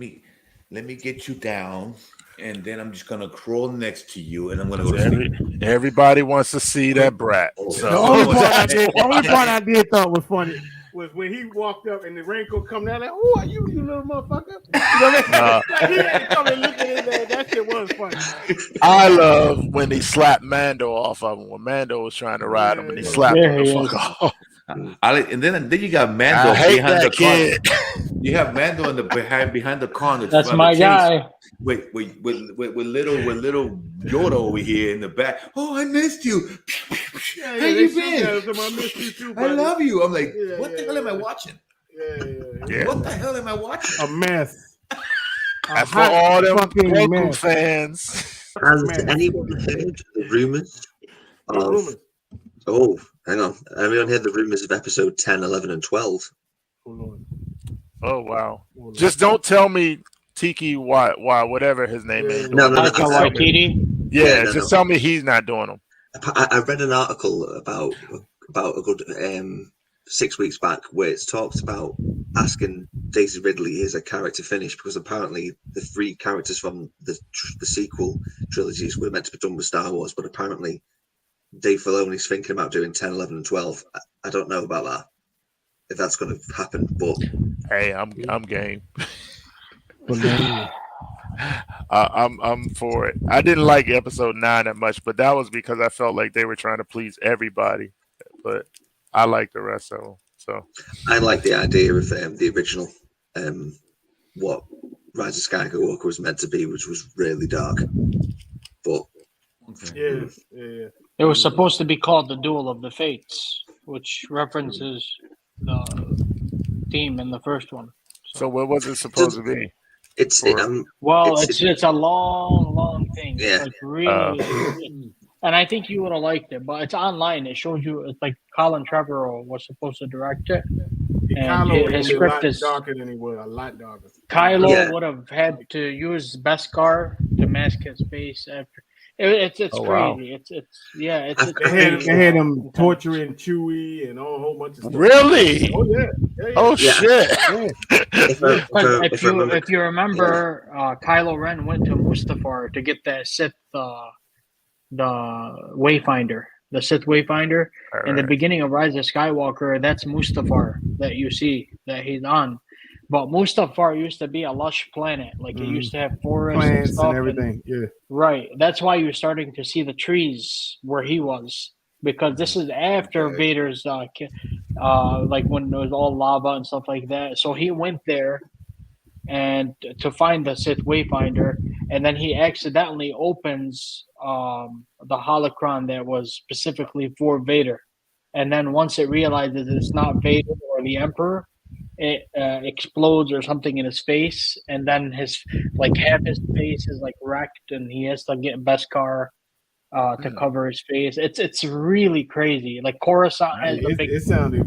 me get you down, and then I'm just gonna crawl next to you, and I'm gonna go to sleep. Everybody wants to see that brat. Oh, The only So part I did, thought was funny was when he walked up and the raincoat come down like, "Oh, are you little motherfucker?" You know what I mean? Like, he had to come and look at his ass. That shit was funny. I love when he slapped Mando off of him when Mando was trying to ride him and he slapped There him the he fuck is. off. And then you got Mando I hate behind the that car. kid. You have Mando in the behind the car on the, That's on the my chase guy. with little Yoda over here in the back. Oh, I missed you. Yeah, How they you shoot been? at him, I missed you too, I buddy. love you. I'm like, Yeah, what the yeah, hell am I yeah. watching? Yeah. What the hell am I watching? A mess. That's for all them fucking Goku mess. fans. Has Man. anyone heard the rumors What of? rumors? Oh, hang on. Everyone heard the rumors of episode 10, 11, and 12? Hold on. Oh wow. Hold on. Just don't tell me Tiki why whatever his name is. No, no, no. Taika Waititi. Yeah, Just tell me he's not doing them. I read an article about a good 6 weeks back where it's talked about asking Daisy Ridley is a character finish because apparently the 3 characters from the sequel trilogies were meant to be done with Star Wars, but apparently Dave Filoni's thinking about doing 10, 11, and 12. I don't know about that, if that's going to happen, but Hey, I'm game. Filoni. I'm for it. I didn't like episode 9 that much, but that was because I felt like they were trying to please everybody. But I like the rest of them. So I like the idea of the original, what Rise of Skywalker was meant to be, which was really dark. But Yeah. It was supposed to be called the Duel of the Fates, which references the theme in the first one. so what was it supposed to be? it's Well, it's a long thing. Yeah. It's like really, and I think you would have liked it, but it's online. It shows you. It's like Colin Trevorrow was supposed to direct it, and his script is darker than he was. A lot darker. Kylo would have had to use Beskar to mask his face after. It's Oh, crazy. wow. It's They had him torturing Chewie and a whole bunch of stuff. Really? Oh yeah. Oh shit! If you remember, Kylo Ren went to Mustafar to get that Sith, the Wayfinder, the Sith Wayfinder. In the beginning of Rise of Skywalker, that's Mustafar that you see that he's on. But Mustafar used to be a lush planet, like it used to have forests and plants stuff and everything. Yeah. Right. That's why you're starting to see the trees where he was, because this is after Vader's, like when it was all lava and stuff like that. So he went there and to find the Sith Wayfinder, and then he accidentally opens the holocron that was specifically for Vader. And then once it realizes it's not Vader or the Emperor, it explodes or something in his face, and then his half his face is like wrecked, and he has to get Beskar to cover his face. It's really crazy. Like Coruscant has a big. It sounded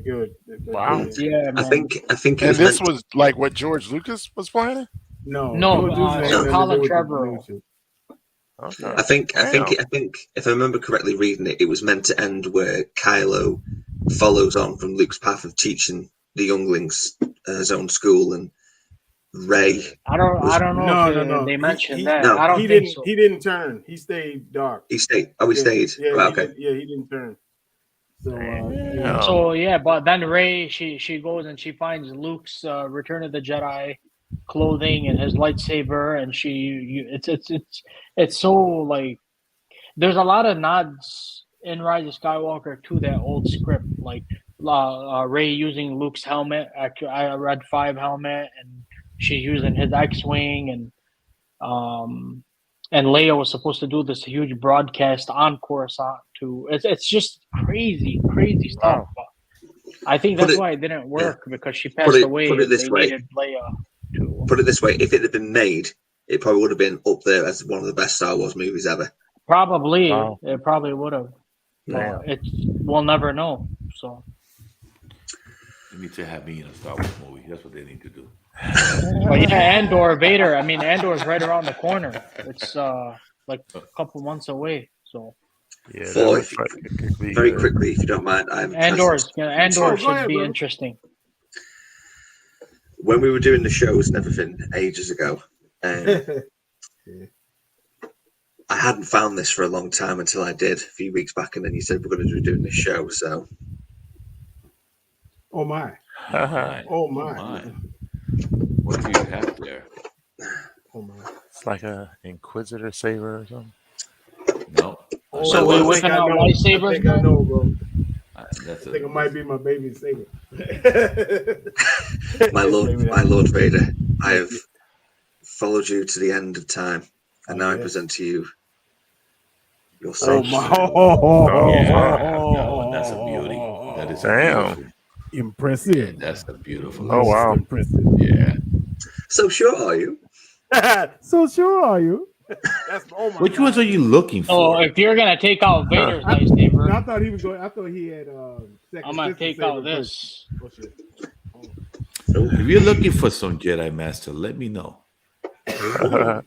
good. Wow. Yeah, man. I think And this was like what George Lucas was planning. No, Colin Trevorrow. Okay. I think if I remember correctly reading it, it was meant to end where Kylo follows on from Luke's path of teaching the younglings his own school, and Rey. I don't know if they mentioned that. I don't think so. He didn't turn. He stayed dark. He stayed. Oh, he stayed. Yeah, right, okay. He didn't turn. So, So yeah, but then Rey, she goes and she finds Luke's Return of the Jedi clothing and his lightsaber, and it's so like there's a lot of nods in Rise of Skywalker to that old script, like Rey using Luke's helmet. Actually, I read 5 helmet, and she's using his X-wing, and Leia was supposed to do this huge broadcast on Coruscant too. It's just crazy stuff. Wow. I think that's why it didn't work, because she passed away. Put it this way. Needed Leia to... Put it this way: if it had been made, it probably would have been up there as one of the best Star Wars movies ever. Probably, wow. It probably would have. We'll never know. So They need to have me in a Star Wars movie. That's what they need to do. But yeah, Andor, Vader. I mean, Andor's right around the corner. It's like a couple months away. So Yeah, that For looks like it could be very good. quickly, if you don't mind, Andor go should ahead, be brother. interesting. when we were doing the shows and everything ages ago, I hadn't found this for a long time until I did a few weeks back, and then you said we're going to be doing this show. So, Oh my! My. Oh my! My. What do you have there? Oh my! It's like a Inquisitor saber or something. No. Oh, So we're I whipping think I out know. lightsabers I think now? I know, bro. That's I think it might be my baby saber. my Lord Vader, I have followed you to the end of time, and now I present to you your Oh saber. my! Yeah, that's a beauty. That is a Damn. beautiful. Impressive. Yeah, that's a beautiful. Oh, wow. Impressive. Yeah. So sure are you? So sure are you? That's oh my Which God. ones are you looking So for? if you're gonna take out Vader's lightsaber, I thought he was going. I thought he had. I'm gonna take out this. Oh shit! If you're looking for some Jedi Master, let me know. Give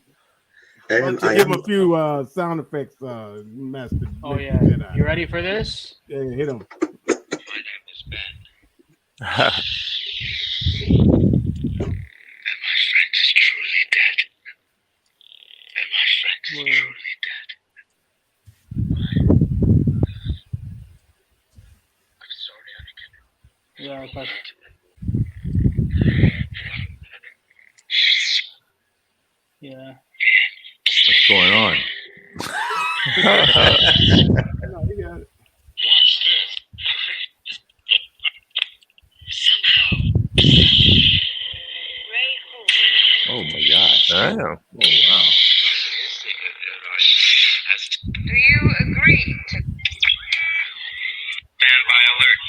him a few sound effects, Master. Oh yeah, Jedi. you ready for this? Yeah, hit him. Yeah, I thought. Yeah. What's going on? No, he got it. Oh my God! Damn. Oh wow! Do you agree to standby alert?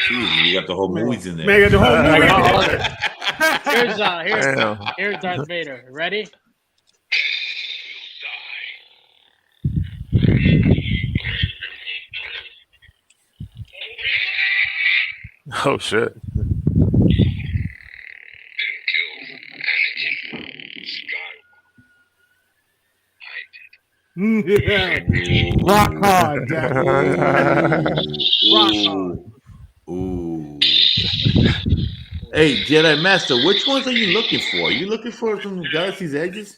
Jeez, you got the whole movies in there. Man, got the whole movie. Damn. Here's Darth Vader. Ready? Oh shit. Yeah. Rock hard, Jackie. Rock hard. Ooh. Hey, Jedi Master, which ones are you looking for? Are you looking for some Galaxy's Edges?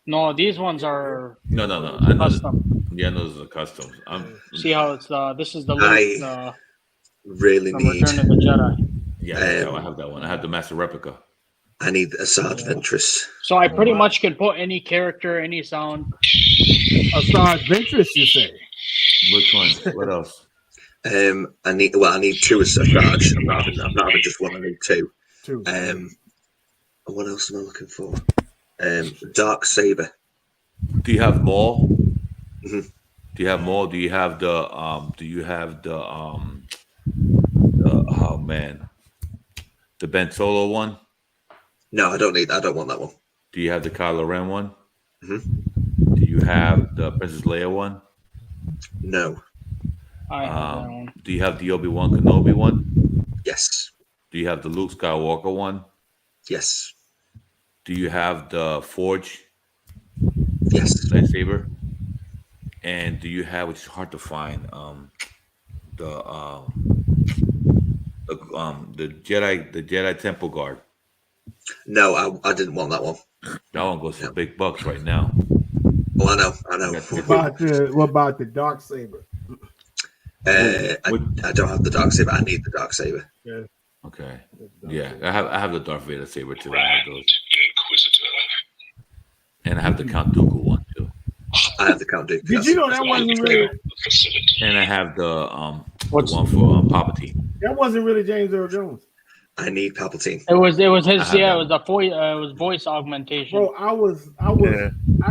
No, these ones are No. I know. custom. Yeah, I know those are customs. See how it's this is the I really from need. Return of the Jedi. Yeah, I have that one. I have the Master Replica. I need a Sarge Ventress. So I pretty much can put any character, any sound. A Sarge Ventress, you say? Which one? What else? I need two as Sarge. I'm not having just one. I need two. Two. What else am I looking for? Dark Saber. Do you have Maul? Mm-hmm. Do you have Maul? Do you have the oh man, the Ben Solo one? No, I don't need. I don't want that one. Do you have the Kylo Ren one? Mm-hmm. Do you have the Princess Leia one? No. I have that one. Do you have the Obi-Wan Kenobi one? Yes. Do you have the Luke Skywalker one? Yes. Do you have the Forge Yes. lightsaber? And do you have, which is hard to find, the Jedi Temple Guard? No, I didn't want that one. That one goes for big bucks right now. Oh, I know. What about the Dark Saber? I don't have the Dark Saber. I need the Dark Saber. Yeah. Okay. Yeah, I have the Darth Vader saber too. I have those. And I have the Count Dooku one too. I have the Count Dooku. Did you know that wasn't really? And I have the one for Palpatine. That wasn't really James Earl Jones. I need Palpatine. It was his I it have was a voice it was voice augmentation. Bro, I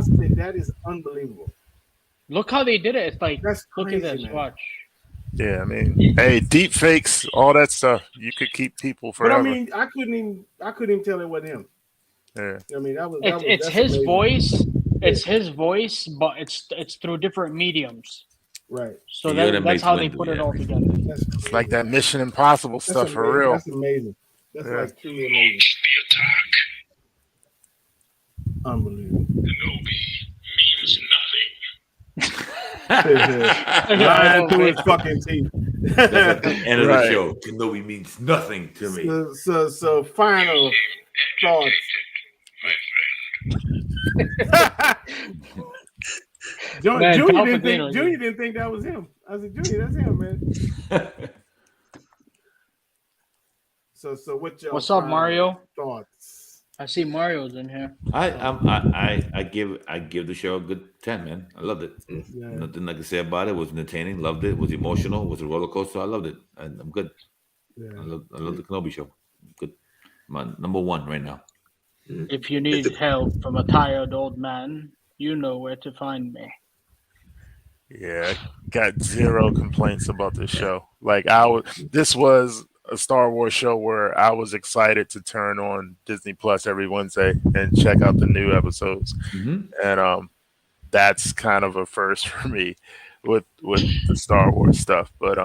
said that is unbelievable. Look how they did it. It's like That's look crazy, at this. man. Watch. Yeah, I mean, hey, deep fakes, all that stuff. You could keep people But forever. I mean, I couldn't even tell it wasn't him. Yeah. I mean, It's that's his amazing. voice. It's his voice, but it's through different mediums. Right. So Yoda that's makes how they Windu, put it yeah. all together. That's It's like that Mission Impossible stuff for amazing. real. That's amazing. That's Yeah. like truly amazing. Unbelievable. Kenobi, me Lying through his fucking teeth. That's at the end of the Right. show. Kenobi means nothing to me. So final thoughts. Man, Junior Palpatine didn't think that was him. I said, Junior, that's him, man. So What's up, Mario? Thoughts? I see Mario's in here. I give the show a good 10, man. I loved it. Yeah. Nothing I can say about it. It was entertaining. Loved it. It was emotional. It was a roller coaster. I loved it. And I'm good. Yeah. I love the Kenobi show. Good. My number one right now. If you need help from a tired old man, you know where to find me. Yeah, got zero complaints about this show. Like this was a Star Wars show where I was excited to turn on Disney Plus every Wednesday and check out the new episodes. And that's kind of a first for me with the Star Wars stuff. But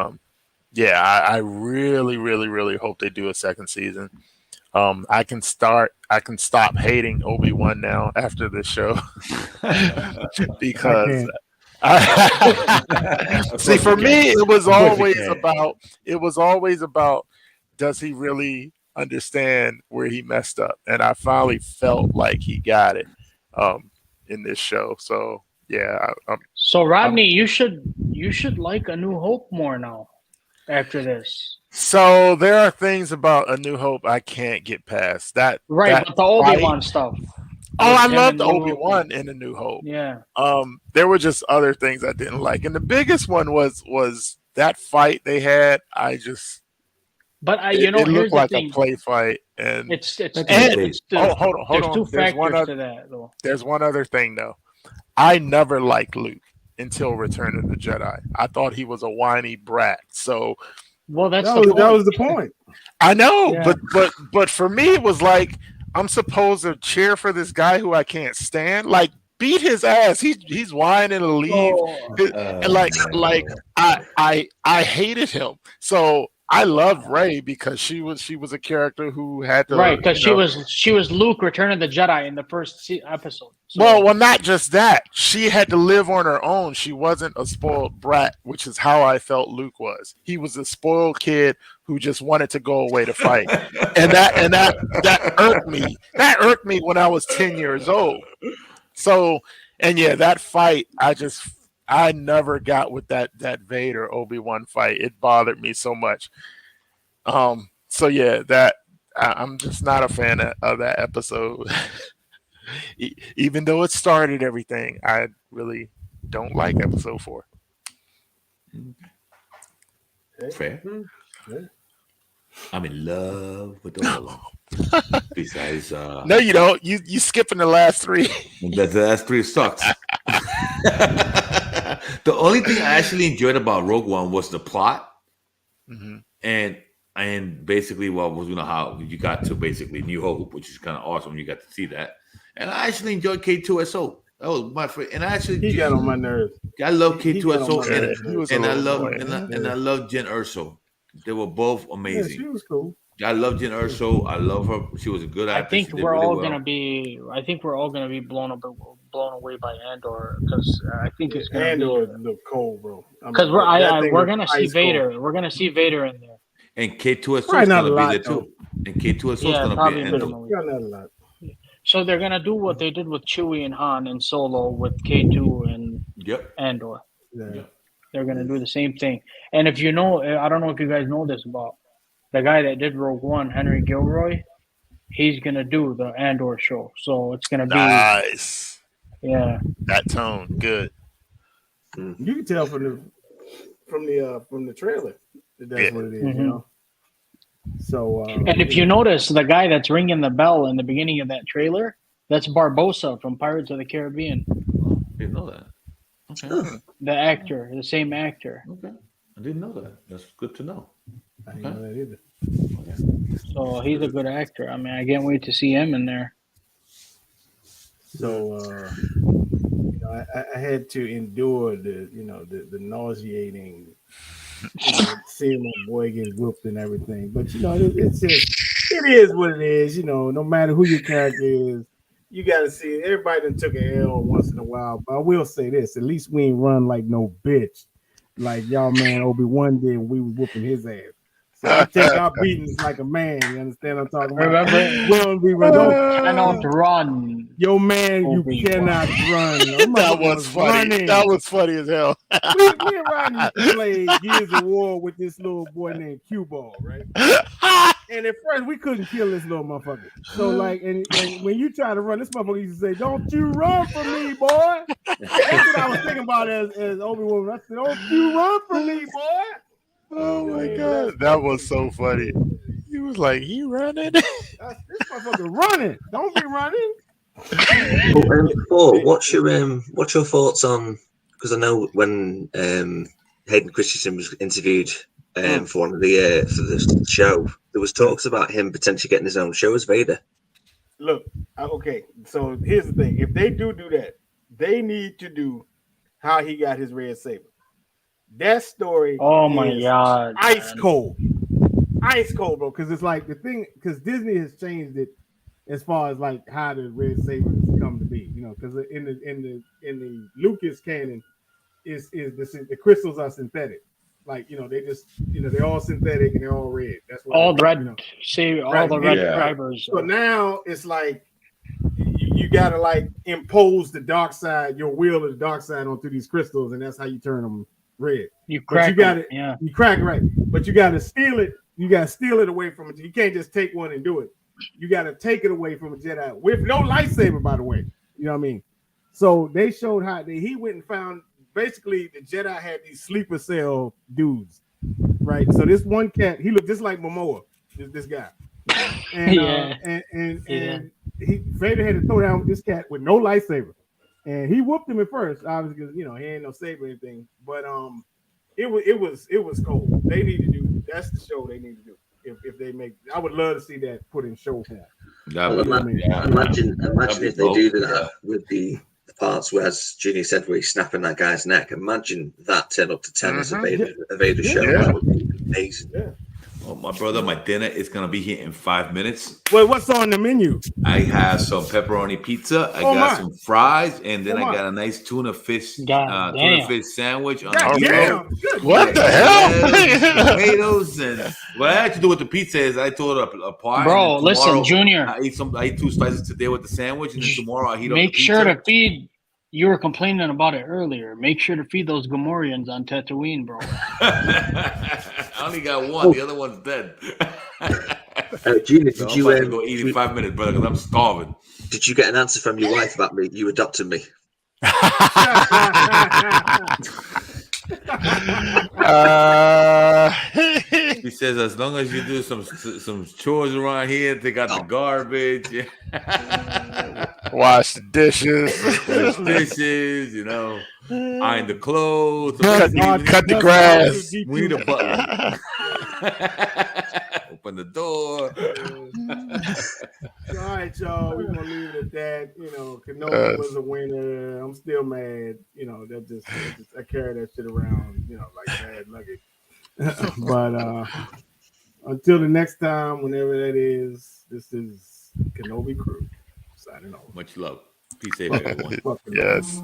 yeah, I really, really, really hope they do a second season. I can stop hating Obi-Wan now after this show because see, for me, it was always about does he really understand where he messed up, and I finally felt like he got it in this show. So yeah. So Rodney, you should like A New Hope more now after this. So there are things about A New Hope I can't get past. But the Obi-Wan stuff. Oh, I loved the Obi-Wan in A New Hope. Yeah. There were just other things I didn't like, and the biggest one was that fight they had. But it here's looked the like thing. a play fight, and hold on. There's two factors to that, though. There's one other thing though. I never liked Luke until Return of the Jedi. I thought he was a whiny brat. So, that was the point. I know, yeah. but for me, it was like I'm supposed to cheer for this guy who I can't stand. Like, beat his ass. He's whining to leave, and I hated him. So I loved Rey because she was a character who had to because she was Luke Return of the Jedi in the first episode. So. Well, not just that. She had to live on her own. She wasn't a spoiled brat, which is how I felt Luke was. He was a spoiled kid who just wanted to go away to fight, and that irked me. That irked me when I was 10 years old. So, and yeah, that fight, I never got with that Vader Obi-Wan fight. It bothered me so much. So yeah, I'm just not a fan of that episode. Even though it started everything, I really don't like episode 4. Fair. I'm in love with all of them. Besides, no, you don't. You skipping the last 3. The last 3 sucks. The only thing I actually enjoyed about Rogue One was the plot, and basically, how you got to basically New Hope, which is kind of awesome. You got to see that, and I actually enjoyed K2SO. That was my favorite, and he got on my nerves. I love K2SO, and I love Jen Erso. They were both amazing. Yeah, she was cool. I love Jen Erso. I love her. She was a good actress. I think we're all gonna be blown away by Andor because I think it's gonna Andor look cold, bro. Because we're gonna see Vader. We're gonna see Vader in there. And K2SO is gonna be there too. And K2SO is gonna be in Andor. So they're gonna do what they did with Chewie and Han and Solo with K2 and Andor. Yeah. They're gonna do the same thing. And if you know, I don't know if you guys know this about the guy that did Rogue One, Henry Gilroy. He's gonna do the Andor show, so it's gonna be nice. Yeah, that tone, good. You can tell from the trailer that's what it is, you know. So, and if you notice, the guy that's ringing the bell in the beginning of that trailer, that's Barbossa from Pirates of the Caribbean. Didn't know that. Okay. The actor, the same actor. Okay, I didn't know that. That's good to know. I didn't know that either. Okay. So he's a good actor. I mean, I can't wait to see him in there. So, I had to endure the nauseating, seeing my boy get whooped and everything. But it's just, it is what it is. No matter who your character is, you got to see it. Everybody done took an L once in a while, but I will say this: at least we ain't run like no bitch, like y'all man Obi-Wan did when we was whooping his ass. So we take our beatings like a man. You understand what I'm talking about? Remember, Well, we run. Don't cannot run. yo man, you Obi-Wan. cannot run. That was funny. Running. That was funny as hell. Me and Rodney used to play Gears of War with this little boy named Cue Ball, right? And at first we couldn't kill this little motherfucker. So like, and when you try to run, this motherfucker used to say, "Don't you run from me, boy." That's what I was thinking about as Obi-Wan. I said, "Don't you run from me, boy." Oh my god, that was so funny. He was like, "He running." This motherfucker running. Don't be running. Paul, what's your thoughts on? Because I know when Hayden Christensen was interviewed for one of the for the show, there was talks about him potentially getting his own show as Vader. Look, okay. So here's the thing: if they do that, they need to do how he got his red saber. That story. Oh my god, ice cold, bro. Because it's like the thing. Because Disney has changed it as far as like how the red sabers come to be. You know, because in the Lucas canon, is the crystals are synthetic. Like they just they're all synthetic and they're all red. That's what all the red. All the red drivers. So now it's like you gotta like impose the dark side, your will of the dark side onto these crystals, and that's how you turn them red. You crack it. Yeah. You crack right, but you gotta steal it. You gotta steal it away from it. You can't just take one and do it. You gotta take it away from a Jedi with no lightsaber, by the way. You know what I mean? So they showed how he went and found. Basically, the Jedi had these sleeper cell dudes, right? So this one cat, he looked just like Momoa, this guy, and Vader had to throw down this cat with no lightsaber, and he whooped him at first, obviously because he ain't no saber or anything. But it was cold. They need to do that's the show they need to do. If they make, I would love to see that put in show form. Imagine if they do that with the parts where, as Junior said, where he's snapping that guy's neck. Imagine that 10 up to 10 as a Vader show. Yeah. That would be amazing. Yeah. Oh, my brother, my dinner is gonna be here in 5 minutes. Well, what's on the menu? I have some pepperoni pizza. I got some fries, and then I got a nice tuna fish sandwich. What the hell? Tomatoes and what I had to do with the pizza is I tore it apart. Bro, listen, Junior. I ate 2 slices today with the sandwich, and then tomorrow I heat up the pizza. Make sure to feed. You were complaining about it earlier. Make sure to feed those Gamorreans on Tatooine, bro. I only got one. The other one's dead. Junior, so did you go eat in 5 minutes, brother? Because I'm starving. Did you get an answer from your wife about you adopting me? He says, as long as you do some chores around here, take out the garbage, wash the dishes, iron the clothes, cut the grass. We need a butler. Open the door. All right, y'all. We're gonna leave it at that. Kenobi was a winner. I'm still mad. That just I carry that shit around, like bad luggage. But until the next time, whenever that is, this is Kenobi Crew signing off. Much love. Peace, everyone. Yes.